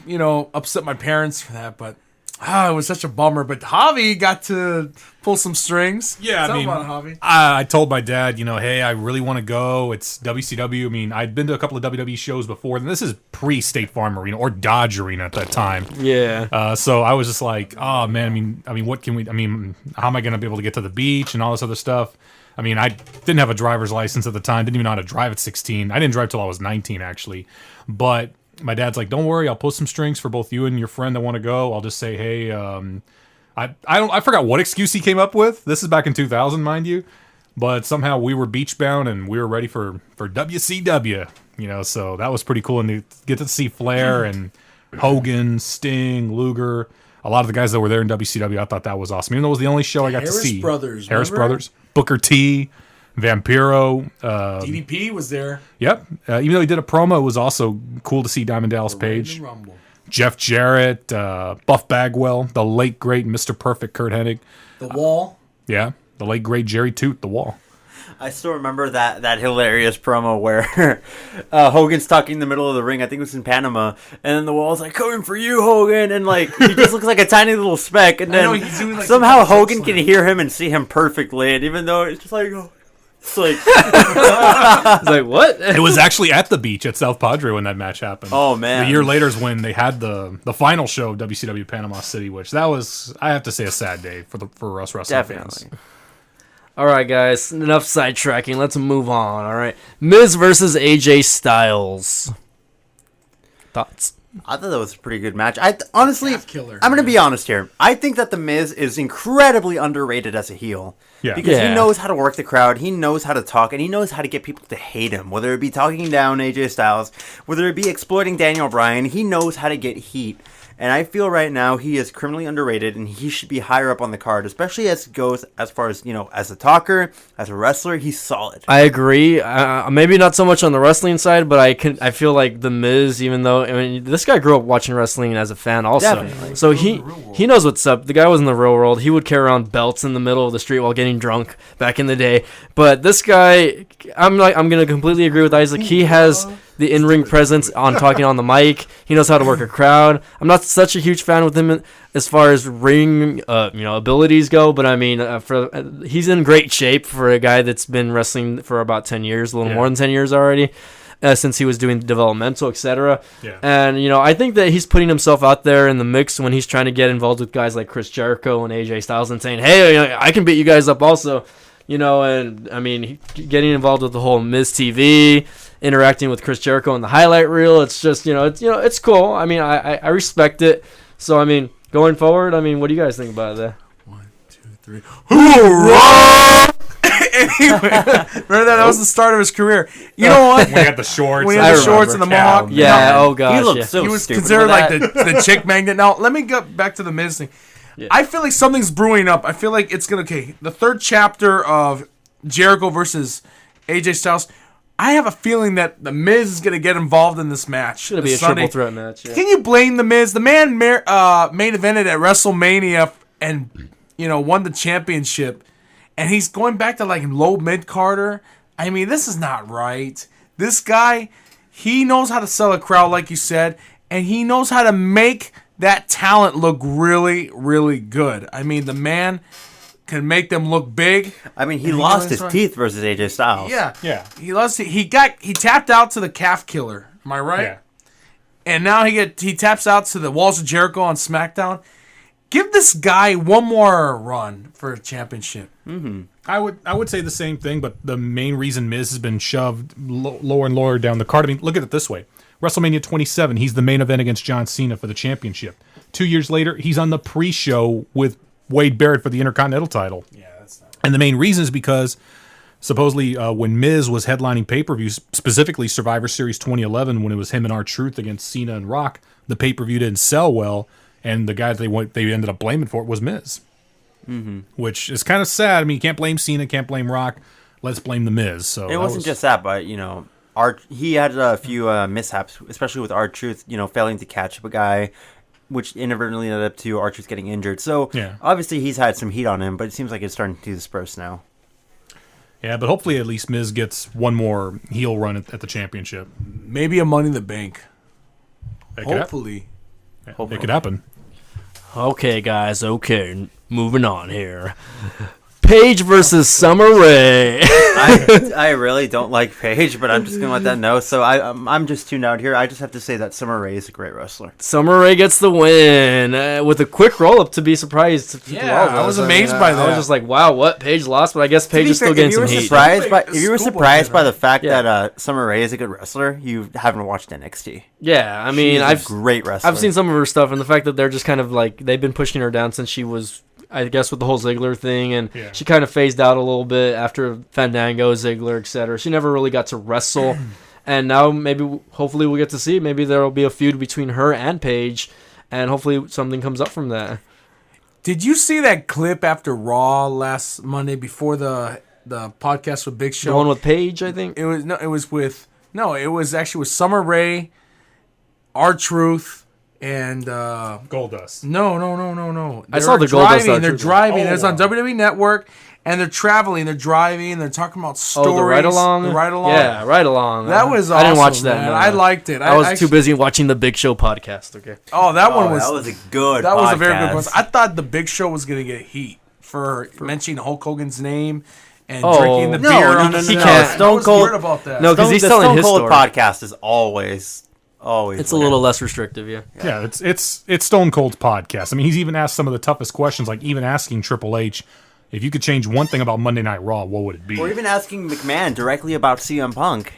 upset my parents for that. But it was such a bummer. But Javi got to pull some strings. Yeah, Tell I mean, about Javi. I told my dad, hey, I really want to go. It's WCW. I mean, I'd been to a couple of WWE shows before, and this is pre-State Farm Arena or Dodge Arena at that time. Yeah. So I was just like, oh man, I mean, what can we? I mean, how am I going to be able to get to the beach and all this other stuff? I mean, I didn't have a driver's license at the time. Didn't even know how to drive at 16. I didn't drive till I was 19, actually. But my dad's like, don't worry, I'll pull some strings for both you and your friend that want to go. I'll just say, hey, I forgot what excuse he came up with. This is back in 2000, mind you. But somehow we were beach bound and we were ready for WCW. So that was pretty cool. And to get to see Flair and Hogan, Sting, Luger, a lot of the guys that were there in WCW, I thought that was awesome. Even though it was the only show I got to Harris see. Brothers, Harris remember? Brothers, Booker T, Vampiro. DDP was there. Yep. Even though he did a promo, it was also cool to see Diamond Dallas Page. Rumble. Jeff Jarrett, Buff Bagwell, the late great Mr. Perfect Kurt Hennig. The Wall. Yeah, the late great Jerry Toot, the Wall. I still remember that hilarious promo where Hogan's talking in the middle of the ring. I think it was in Panama, and then the Wall's like, "Coming for you, Hogan," and like he just looks like a tiny little speck. And then he's doing, like, somehow some Hogan can slam. hear him and see him perfectly, and even though it's just like, it's like, It's like, what? It was actually at the beach at South Padre when that match happened. Oh, man. The year later is when they had the final show of WCW Panama City, which that was, I have to say, a sad day for us wrestling fans. definitely. All right, guys. Enough sidetracking. Let's move on. All right. Miz versus AJ Styles. Thoughts? I thought that was a pretty good match. Honestly, Calf killer, I'm going to man. be honest here. I think that The Miz is incredibly underrated as a heel. Yeah. Because Yeah. he knows how to work the crowd, he knows how to talk, and he knows how to get people to hate him. Whether it be talking down AJ Styles, whether it be exploiting Daniel Bryan, he knows how to get heat. And I feel right now he is criminally underrated, and he should be higher up on the card, especially as it goes as far as, as a talker, as a wrestler, he's solid. I agree. Maybe not so much on the wrestling side, but I feel like the Miz, even though this guy grew up watching wrestling as a fan also, Definitely. so he knows what's up. The guy was in the real world. He would carry around belts in the middle of the street while getting drunk back in the day. But this guy, I'm gonna completely agree with Isaac. He has the in-ring presence on talking on the mic. He knows how to work a crowd. I'm not such a huge fan with him as far as ring, abilities go, but I mean, he's in great shape for a guy that's been wrestling for about 10 years, a little more than 10 years already, since he was doing developmental, etc. Yeah. And, I think that he's putting himself out there in the mix when he's trying to get involved with guys like Chris Jericho and AJ Styles and saying, hey, I can beat you guys up also. And I mean, getting involved with the whole Miz TV, interacting with Chris Jericho in the highlight reel. It's just, it's cool. I mean, I respect it. So, I mean, going forward, what do you guys think about that? 1, 2, 3. Hoorah! Anyway, remember that was the start of his career. You know what? When he had the shorts. When he I had the remember. shorts and the mohawk. Yeah, No, oh gosh. he looked yeah. so He was stupid considered with like that. the chick magnet. Now, let me get back to the Miz thing. Yeah. I feel like something's brewing up. I feel like it's going to... Okay, the third chapter of Jericho versus AJ Styles, I have a feeling that the Miz is going to get involved in this match. Should be a this Sunday. triple threat match. Yeah. Can you blame the Miz? The man main evented at WrestleMania and won the championship, and he's going back to like low mid Carter. I mean, this is not right. This guy, he knows how to sell a crowd, like you said, and he knows how to make that talent look really, really good. I mean, the man can make them look big. I mean, he And he lost knows his how- teeth versus AJ Styles. Yeah, Yeah. He lost. He tapped out to the calf killer. Am I right? Yeah. And now he taps out to the Walls of Jericho on SmackDown. Give this guy one more run for a championship. I would say the same thing, but the main reason Miz has been shoved lower and lower down the card. I mean, look at it this way. WrestleMania 27, he's the main event against John Cena for the championship. 2 years later, he's on the pre-show with Wade Barrett for the Intercontinental title. Yeah, that's not. And the main reason is because supposedly when Miz was headlining pay-per-views, specifically Survivor Series 2011, when it was him and R-Truth against Cena and Rock, the pay-per-view didn't sell well, and the guy that they ended up blaming for it was Miz. Mm-hmm. Which is kind of sad. I mean, you can't blame Cena, can't blame Rock. Let's blame the Miz. So It wasn't just that, but he had a few mishaps, especially with R-Truth, failing to catch up a guy, which inadvertently led up to R-Truth getting injured. So Yeah. obviously he's had some heat on him, but it seems like it's starting to disperse now. Yeah, but hopefully at least Miz gets one more heel run at the championship. Maybe a Money in the Bank. That could hap- Hopefully. It could happen. Okay, guys. Okay, moving on here. Paige versus Summer Rae. I really don't like Paige, but I'm just gonna let that know. So I'm just tuned out here. I just have to say that Summer Rae is a great wrestler. Summer Rae gets the win with a quick roll up. To be surprised, to Yeah, all of I was us. amazed mean, by I that. was just like, wow, what? Paige lost, but I guess Paige To be is still fair, getting if some you were heat. surprised by It's if you were schoolboy surprised kid, by the right? fact Yeah. that Summer Rae is a good wrestler, you haven't watched NXT. Yeah, I She mean, is a I've great wrestler. I've seen some of her stuff, and the fact that they're just kind of like they've been pushing her down since she was, I guess, with the whole Ziggler thing, and Yeah. she kind of phased out a little bit after Fandango, Ziggler, etc. She never really got to wrestle, and now maybe, hopefully, we'll get to see. Maybe there will be a feud between her and Paige, and hopefully something comes up from that. Did you see that clip after Raw last Monday before the podcast with Big Show? The one with Paige, I think. It was actually with Summer Rae, R-Truth, and Goldust. no. I saw the Goldust They're R-Truth. driving. It's on WWE Network, and they're traveling, they're driving, they're talking about stories. Oh, the ride along. The ride along. Yeah, ride along. That was awesome. I didn't watch that. Man. No. I liked it. I was too busy watching the Big Show podcast. Okay. Oh, that one was. That was a good. That was a very good podcast. one. I thought the Big Show was gonna get heat for mentioning Hulk Hogan's name and Oh. drinking the No, beer. no, on no, the no, set. no. I Stone was Cold- weird about that. No, 'cause he's the telling Stone his Cold story. podcast is always. It's a little less restrictive, yeah. Yeah, it's Stone Cold's podcast. I mean, he's even asked some of the toughest questions, like even asking Triple H, if you could change one thing about Monday Night Raw, what would it be? Or even asking McMahon directly about CM Punk.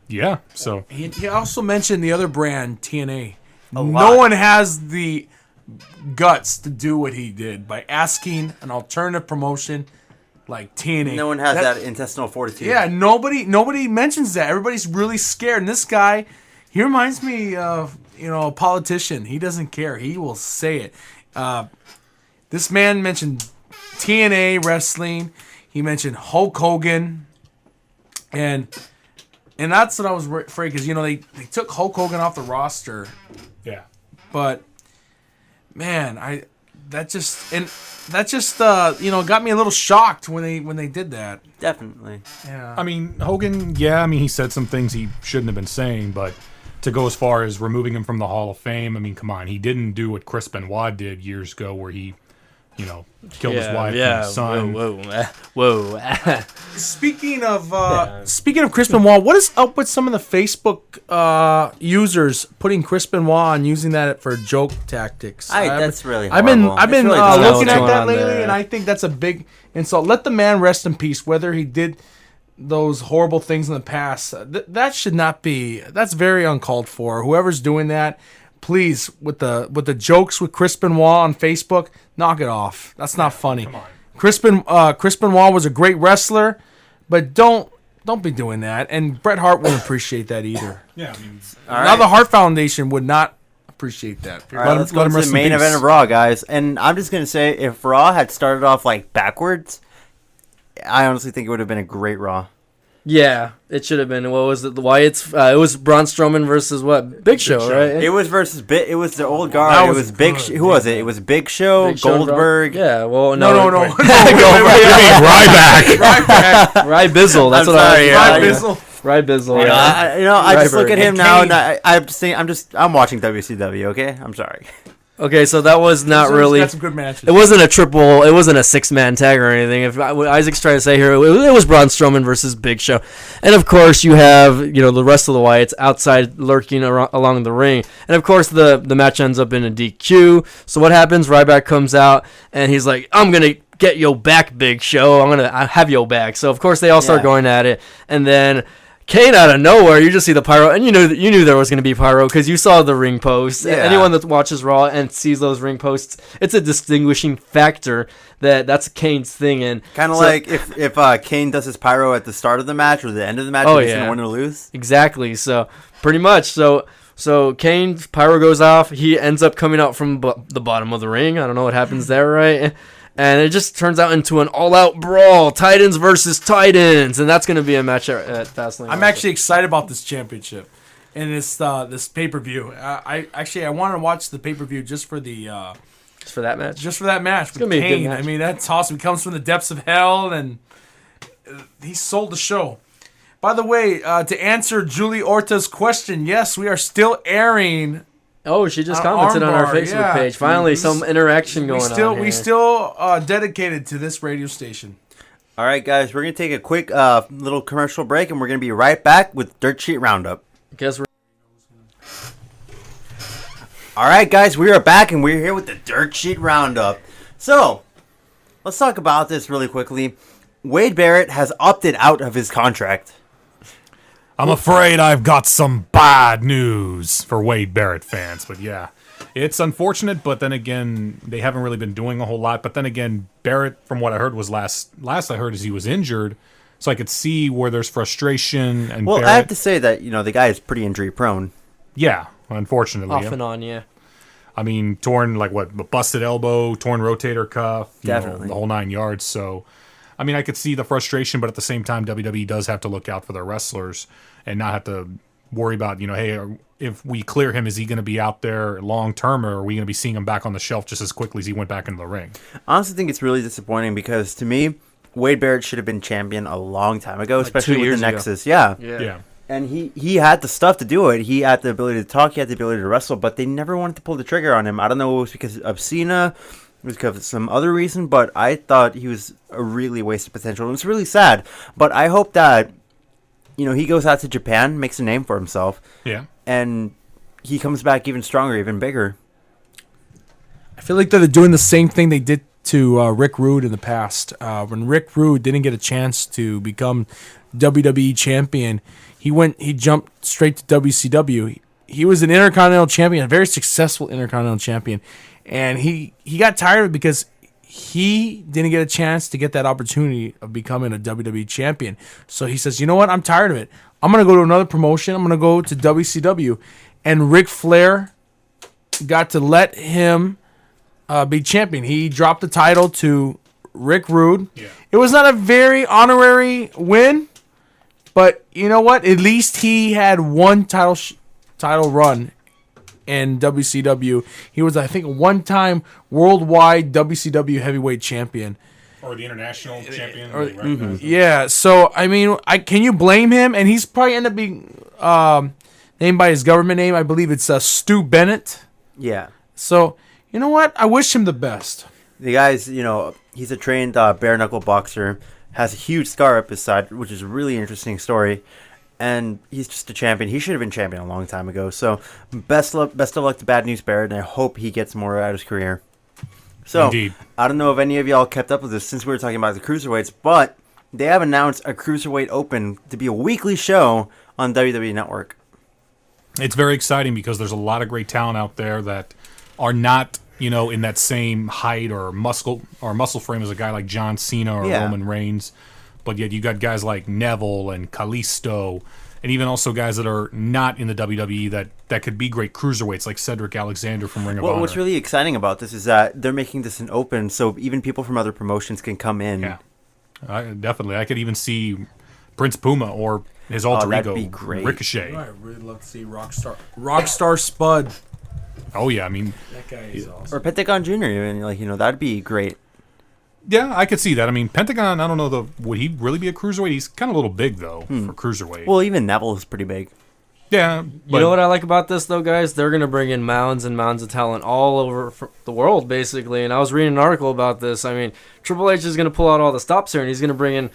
Yeah, so He also mentioned the other brand, TNA. No lot. one has the guts to do what he did by asking an alternative promotion like TNA. No one has that intestinal fortitude. Yeah, nobody mentions that. Everybody's really scared. And this guy, he reminds me of a politician. He doesn't care. He will say it. This man mentioned TNA wrestling. He mentioned Hulk Hogan, and that's what I was afraid because they took Hulk Hogan off the roster, yeah. but man, that just got me a little shocked when they did that. Definitely. Yeah. I mean, Hogan, yeah, I mean, he said some things he shouldn't have been saying, but to go as far as removing him from the Hall of Fame, I mean, come on. He didn't do what Chris Benoit did years ago where he, killed his wife and his son. Whoa. Speaking of Chris Benoit, what is up with some of the Facebook users putting Chris Benoit and using that for joke tactics? That's really I've been horrible. It's really looking disgusting. at going that on lately, there. and I think that's a big insult. Let the man rest in peace. Whether he did those horrible things in the past, that should not be. That's very uncalled for. Whoever's doing that, please, with the jokes with Chris Benoit on Facebook, knock it off. That's not funny. Come on. Chris Benoit was a great wrestler, but don't be doing that. And Bret Hart wouldn't appreciate that either. Yeah, I mean, Now the Hart Foundation would not appreciate that. All right, let's go to the main event of Raw, guys. And I'm just going to say, if Raw had started off like backwards, I honestly think it would have been a great Raw. Yeah, it should have been. What was it? The Wyatts? It was Braun Strowman versus what? Big Show, right? It was it was the old guard. That It was was Big. good. Who was it? It was Big Show, Big Show and Braun? Goldberg. Yeah, well, No. Goldberg. Ryback. Rye Bizzle. That's I'm what sorry, I yeah. was. Rye Bizzle. I Ryberg. just look at him And now, Kane. and I'm just saying, I'm watching WCW. Okay, I'm sorry. Okay, so that was not really. Got some good matches. It wasn't a triple. It wasn't a 6-man tag or anything. If what Isaac's trying to say here, it was Braun Strowman versus Big Show, and of course you have the rest of the Wyatts outside lurking along the ring, and of course the match ends up in a DQ. So what happens? Ryback comes out and he's like, "I'm gonna get yo back, Big Show. I have yo back." So of course they all start Yeah. going at it, and then Kane out of nowhere, you just see the pyro, and you knew there was going to be pyro because you saw the ring posts. Yeah. Anyone that watches Raw and sees those ring posts, it's a distinguishing factor that's Kane's thing. And Kind of so- like if Kane does his pyro at the start of the match or the end of the match, Oh, if he's yeah. gonna win or lose. exactly. So pretty much. So Kane's pyro goes off. He ends up coming out from the bottom of the ring. I don't know what happens there, right? And it just turns out into an all-out brawl, Titans versus Titans, and that's going to be a match at Fastlane. I'm actually excited about this championship and this pay-per-view. I want to watch the pay-per-view just for that match with gonna be a good Kane. match. I mean, that's awesome. He comes from the depths of hell, and he sold the show. By the way, to answer Julie Orta's question, yes, we are still airing. Oh, she just commented on our ARMBAR, Facebook yeah. page. Finally, some interaction going on. We here. still dedicated to this radio station. All right, guys, we're gonna take a quick little commercial break, and we're gonna be right back with Dirt Sheet Roundup. Guess we're All right, guys, we are back, and we're here with the Dirt Sheet Roundup. So, let's talk about this really quickly. Wade Barrett has opted out of his contract. I'm afraid I've got some bad news for Wade Barrett fans, but yeah, it's unfortunate. But then again, they haven't really been doing a whole lot. But then again, Barrett, from what I heard, was last I heard is he was injured, so I could see where there's frustration. And Well, Barrett, I have to say that the guy is pretty injury prone. yeah, unfortunately, off and on, yeah. I mean, torn busted elbow, torn rotator cuff, Definitely. the whole 9 yards. So, I mean, I could see the frustration, but at the same time, WWE does have to look out for their wrestlers and not have to worry about, hey, if we clear him, is he going to be out there long term, or are we going to be seeing him back on the shelf just as quickly as he went back into the ring? I honestly think it's really disappointing because to me, Wade Barrett should have been champion a long time ago, Like especially 2 with years the ago. Nexus. Yeah. Yeah. And he had the stuff to do it. He had the ability to talk. He had the ability to wrestle, but they never wanted to pull the trigger on him. I don't know if it was because of Cena, it was because of some other reason, but I thought he was a really wasted potential. It was really sad, but I hope that, he goes out to Japan, makes a name for himself, Yeah. and he comes back even stronger, even bigger. I feel like they're doing the same thing they did to Rick Rude in the past. When Rick Rude didn't get a chance to become WWE champion, he jumped straight to WCW. He was an Intercontinental champion, a very successful Intercontinental champion, and he got tired of it because he didn't get a chance to get that opportunity of becoming a WWE champion. So he says, you know what, I'm tired of it. I'm going to go to another promotion. I'm going to go to WCW. And Ric Flair got to let him be champion. He dropped the title to Rick Rude. Yeah. It was not a very honorary win, but you know what? At least he had one title run in WCW. He was, I think, a one-time worldwide WCW heavyweight champion. Or the international champion. Yeah, so, I mean, can you blame him? And he's probably ended up being named by his government name. I believe it's Stu Bennett. Yeah. So, you know what? I wish him the best. The guy's, he's a trained bare-knuckle boxer, has a huge scar up his side, which is a really interesting story, and he's just a champion. He should have been champion a long time ago. So, best of luck to Bad News Barrett, and I hope he gets more out of his career. So, Indeed. I don't know if any of y'all kept up with this since we were talking about the cruiserweights, but they have announced a Cruiserweight Open to be a weekly show on WWE Network. It's very exciting because there's a lot of great talent out there that are not, in that same height or muscle frame as a guy like John Cena or Yeah. Roman Reigns. But yet you got guys like Neville and Kalisto, and even also guys that are not in the WWE that could be great cruiserweights like Cedric Alexander from Ring of Honor. What's really exciting about this is that they're making this an open, so even people from other promotions can come in. Yeah, definitely. I could even see Prince Puma or his alter that'd ego be great. Ricochet. I really love to see Rockstar Spud. Oh yeah, I mean, That guy is awesome. Or Pentagon Jr. Even, that'd be great. yeah, I could see that. I mean, Pentagon. I don't know would he really be a cruiserweight? He's kind of a little big though for cruiserweight. Well, even Neville is pretty big. yeah, You know what I like about this, though, guys? They're going to bring in mounds and mounds of talent all over the world, basically. And I was reading an article about this. I mean, Triple H is going to pull out all the stops here, and he's going to bring in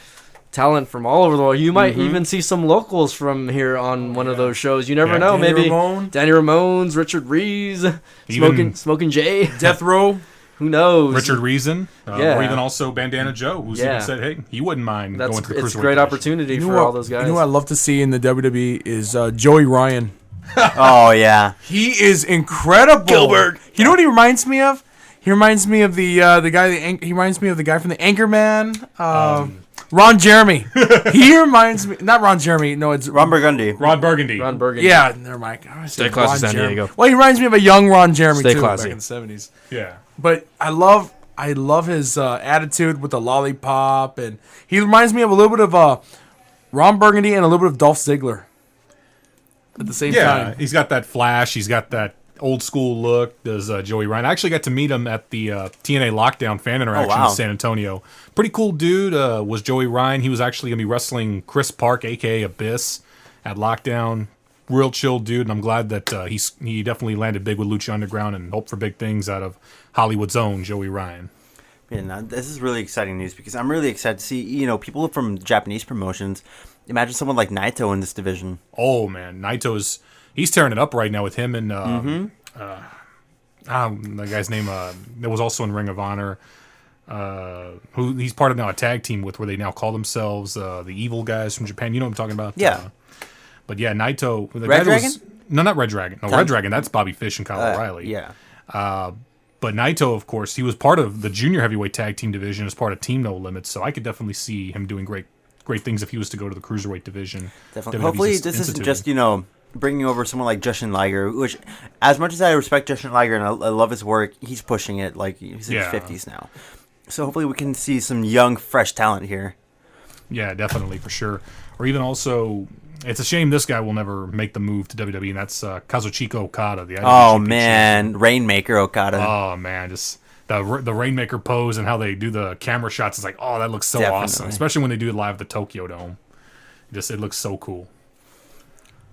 talent from all over the world. You might even see some locals from here on one of those shows. You never Yeah. know. Danny Maybe Ramone. Danny Ramones, Richard Rees, Even- Smoking Jay. Death Row. Who knows? Richard Reason, Yeah. or even also Bandana Joe, who's Yeah. even said, "Hey, he wouldn't mind That's going to the cruiserweight." it's a great division. opportunity You know for what- all those guys. You know what I'd love to see in the WWE is Joey Ryan. Oh, yeah. He is incredible. Gilbert. You know what he reminds me of? He reminds me of the guy. He reminds me of the guy from the Anchorman. Ron Jeremy. He reminds me. Not Ron Jeremy. No, it's Ron Burgundy. Ron Burgundy. Ron Burgundy. Yeah, never mind. I always Stay said classy, Ron San Jeremy. Diego. Well, he reminds me of a young Ron Jeremy Stay too, classy. back in the '70s. Yeah. But I love his attitude with the lollipop, and he reminds me of a little bit of Ron Burgundy and a little bit of Dolph Ziggler. At the same Yeah, time, he's got that flash. He's got that old school look. Does Joey Ryan? I actually got to meet him at the TNA Lockdown fan interaction wow. in San Antonio. Pretty cool dude. Was Joey Ryan? He was actually going to be wrestling Chris Park, aka Abyss, at Lockdown. Real chill dude, and I'm glad that he definitely landed big with Lucha Underground, and hope for big things out of Hollywood's own Joey Ryan. Yeah, this is really exciting news because I'm really excited to see, people from Japanese promotions. Imagine someone like Naito in this division. Oh man, he's tearing it up right now with him and the guy's name that was also in Ring of Honor. Who he's part of now a tag team with, where they now call themselves the Evil Guys from Japan. You know what I'm talking about? Yeah. But yeah, Naito. The Red guy that Dragon? no, not Red Dragon. No, Red Dragon. That's Bobby Fish and Kyle O'Reilly. Yeah. But Naito, of course, he was part of the junior heavyweight tag team division as part of Team No Limits. So I could definitely see him doing great things if he was to go to the cruiserweight division. Definitely. WWE's Hopefully this isn't just, bringing over someone like Justin Liger, which, as much as I respect Justin Liger and I love his work, he's pushing it like he's in his 50s now. So hopefully we can see some young, fresh talent here. Yeah, definitely, for sure. Or even also, it's a shame this guy will never make the move to WWE, and that's Kazuchika Okada. The IWGP Oh, champion. man. Rainmaker Okada. Oh, man. Just the Rainmaker pose and how they do the camera shots. It's like, oh, that looks so awesome, Definitely. especially when they do it live at the Tokyo Dome. It looks so cool.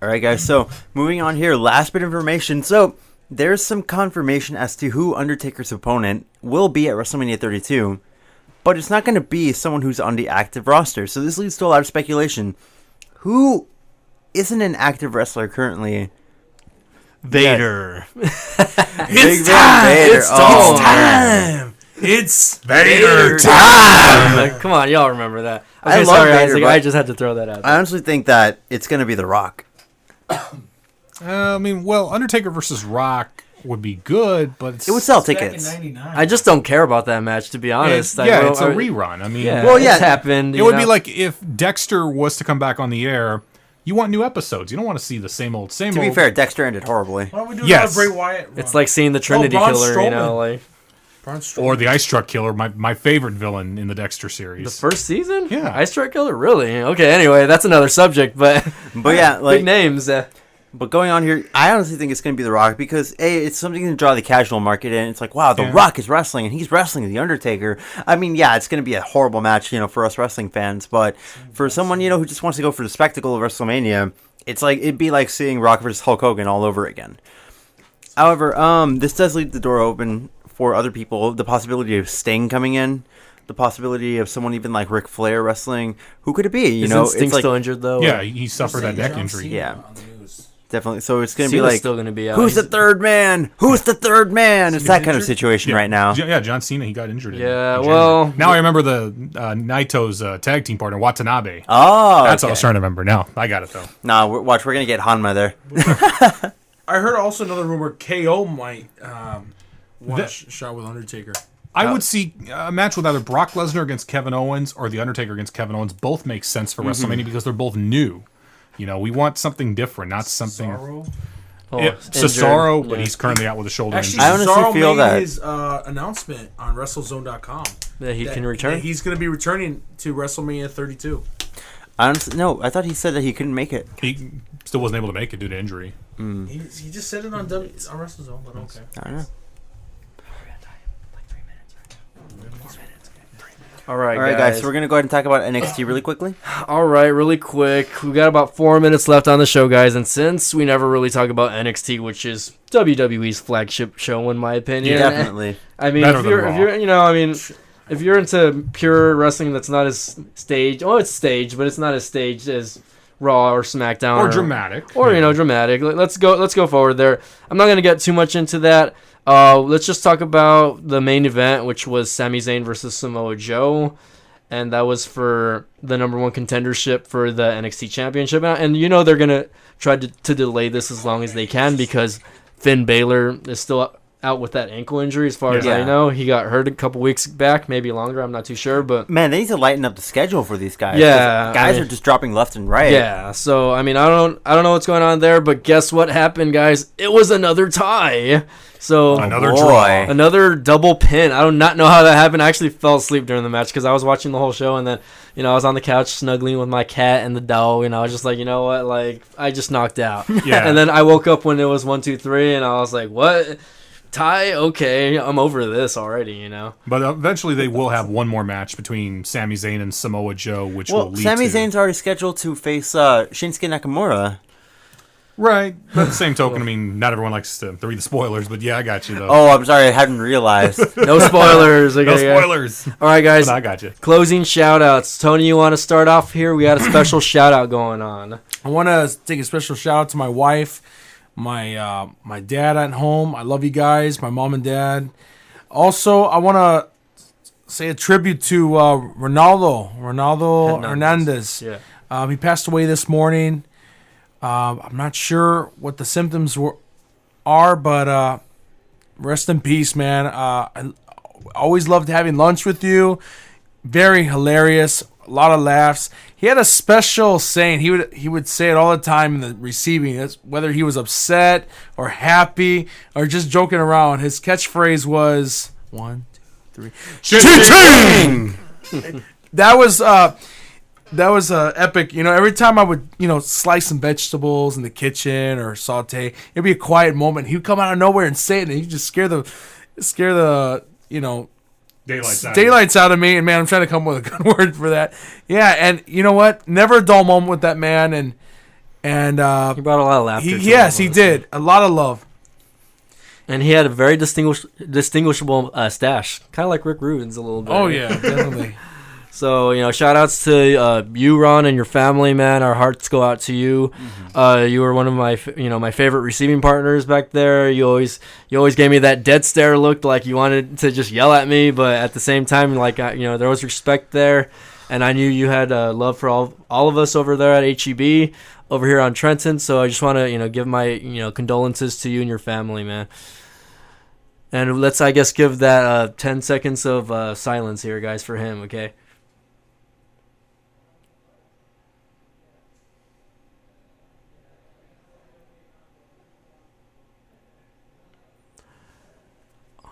All right, guys. So moving on here, last bit of information. So there's some confirmation as to who Undertaker's opponent will be at WrestleMania 32, but it's not going to be someone who's on the active roster. So this leads to a lot of speculation. Who isn't an active wrestler currently? Vader. It's time. Vader. It's Oh, time. It's Vader Like, come on, y'all remember that. I Okay, love sorry, Vader, Isaac, but- I just had to throw that out. I honestly think that it's going to be The Rock. I mean, well, Undertaker versus Rock would be good, but It would sell back in tickets. '99. I just don't care about that match, to be honest. It's a I- rerun. I mean, Yeah, Well, yeah, it's happened. it you would be know? like if Dexter was to come back on the air. You want new episodes. You don't want to see the same old. To be fair, Dexter ended horribly. Why don't we do Yes. another Bray Wyatt? Run? It's like seeing the Trinity Braun Killer, you know, Strowman. like Braun Strowman. Or the Ice Truck Killer, my favorite villain in the Dexter series. the first season. Yeah. Ice Strike Killer, really? Okay, anyway, that's another subject, but But yeah, like, big names. but going on here, I honestly think it's going to be The Rock because A, it's something to draw the casual market in. It's like, wow, The Yeah. Rock is wrestling and he's wrestling The Undertaker. I mean, yeah, it's going to be a horrible match, for us wrestling fans. But for someone, who just wants to go for the spectacle of WrestleMania, it's like it'd be like seeing Rock versus Hulk Hogan all over again. However, this does leave the door open for other people. The possibility of Sting coming in, the possibility of someone even like Ric Flair wrestling. Who could it be? Isn't It's Sting like still injured though? Yeah, he suffered that neck John injury. Cena Yeah. on the news. definitely. So it's going to be Cena's like, still going to be out. who's the He's- third man? Who's the third man? It's that kind of injured? situation right now. Yeah, John Cena, he got injured. in Yeah, January. well- now I remember the Naito's tag team partner Watanabe. Oh, That's what I okay. was trying to remember. Now I got it though. Nah, watch, we're going to get Hanma there. I heard also another rumor KO might want a shot with Undertaker. I would see a match with either Brock Lesnar against Kevin Owens or The Undertaker against Kevin Owens. Both make sense for WrestleMania because they're both new. We want something different, not something. Cesaro. Oh, Yeah, injured. Cesaro, but Yeah. he's currently out with a shoulder Actually, injury. I honestly Cesaro feel made that- his announcement on WrestleZone.com. that he can return. that he's going to be returning to WrestleMania 32. Honestly, no, I thought he said that he couldn't make it. He still wasn't able to make it due to injury. He just said it on WrestleZone, but okay. I don't know. All right, All right, guys, so we're going to go ahead and talk about NXT really quickly. All right, really quick. We got about 4 minutes left on the show, guys, and since we never really talk about NXT, which is WWE's flagship show, in my opinion, Definitely. I mean, Better if than you're, Raw. if you're into pure wrestling that's not as staged, it's staged, but it's not as staged as Raw or SmackDown Or dramatic. or Yeah. dramatic. Let's go forward there. I'm not gonna get too much into that. Let's just talk about the main event, which was Sami Zayn versus Samoa Joe, and that was for the number one contendership for the NXT Championship. And they're gonna try to delay this as long as they can because Finn Balor is still out with that ankle injury. As far as I Yeah. know, he got hurt a couple weeks back, maybe longer. I'm not too sure, but. Man, they need to lighten up the schedule for these guys. Yeah, 'Cause guys I mean- are just dropping left and right. Yeah, so I mean, I don't know what's going on there, but guess what happened, guys? It was another tie. So Another Boy. draw. another double pin. I do not know how that happened. I actually fell asleep during the match because I was watching the whole show, and then I was on the couch snuggling with my cat and the dog, and I was just like, you know what, like I just knocked out. Yeah. And then I woke up when it was 1, 2, 3, and I was like, what? Tie? Okay, I'm over this already. But eventually they will have one more match between Sami Zayn and Samoa Joe, which will Well, lead Sami to... Zayn's already scheduled to face Shinsuke Nakamura. Right. But at the same token, I mean, not everyone likes to read the spoilers, but yeah, I got you, though. Oh, I'm sorry, I hadn't realized. No spoilers. Okay, no guys. spoilers. All right, guys. But I got you. Closing shout outs. Tony, you want to start off here? We got a special shout out going on. I want to take a special shout out to my wife, my dad at home. I love you guys, my mom and dad. Also, I want to say a tribute to Ronaldo Hernandez. Yeah. He passed away this morning. I'm not sure what the symptoms are, but rest in peace, man. I always loved having lunch with you. Very hilarious. A lot of laughs. He had a special saying. He would say it all the time in the receiving. It's whether he was upset or happy or just joking around. His catchphrase was 1, 2, 3. Ching! That was epic. Every time I would slice some vegetables in the kitchen or saute, it'd be a quiet moment. He'd come out of nowhere and say it, and he'd just scare the daylights out of me. And man, I'm trying to come up with a good word for that. Yeah, and you know what? Never a dull moment with that man. And he brought a lot of laughter. He did a lot of love. And he had a very distinguishable stash, kind of like Rick Rubin's a little bit. Oh yeah, definitely. So shout outs to you, Ron, and your family, man. Our hearts go out to you. You were one of my my favorite receiving partners back there. You always gave me that dead stare look, like you wanted to just yell at me, but at the same time, like there was respect there, and I knew you had love for all of us over there at HEB, over here on Trenton. So I just want to give my condolences to you and your family, man. And let's, I guess, give that 10 seconds of silence here, guys, for him, okay?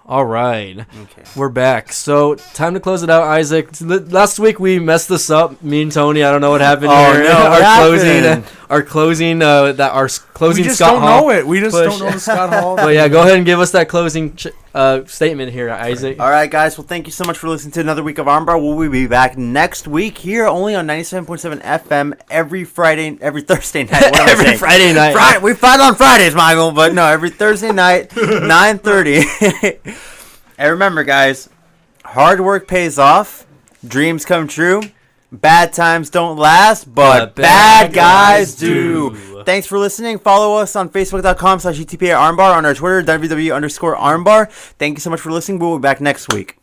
All right. Okay. We're back. So, time to close it out, Isaac. Last week we messed this up. Me and Tony, I don't know what happened here. No, our closing We just Scott don't Hall know it. We just push. don't know the Scott Hall. But yeah, go ahead and give us that closing statement here, Isaac. All right, guys. Well, thank you so much for listening to another week of ARMBAR. We'll be back next week here only on 97.7 FM every Thursday night. What am I saying? Friday night. We fight on Fridays, Michael, but no, every Thursday night, 9:30. And remember, guys, hard work pays off. Dreams come true. Bad times don't last, but bad guys do. Thanks for listening. Follow us on Facebook.com/UTPA Armbar, on our Twitter, WW_Armbar. Thank you so much for listening. We'll be back next week.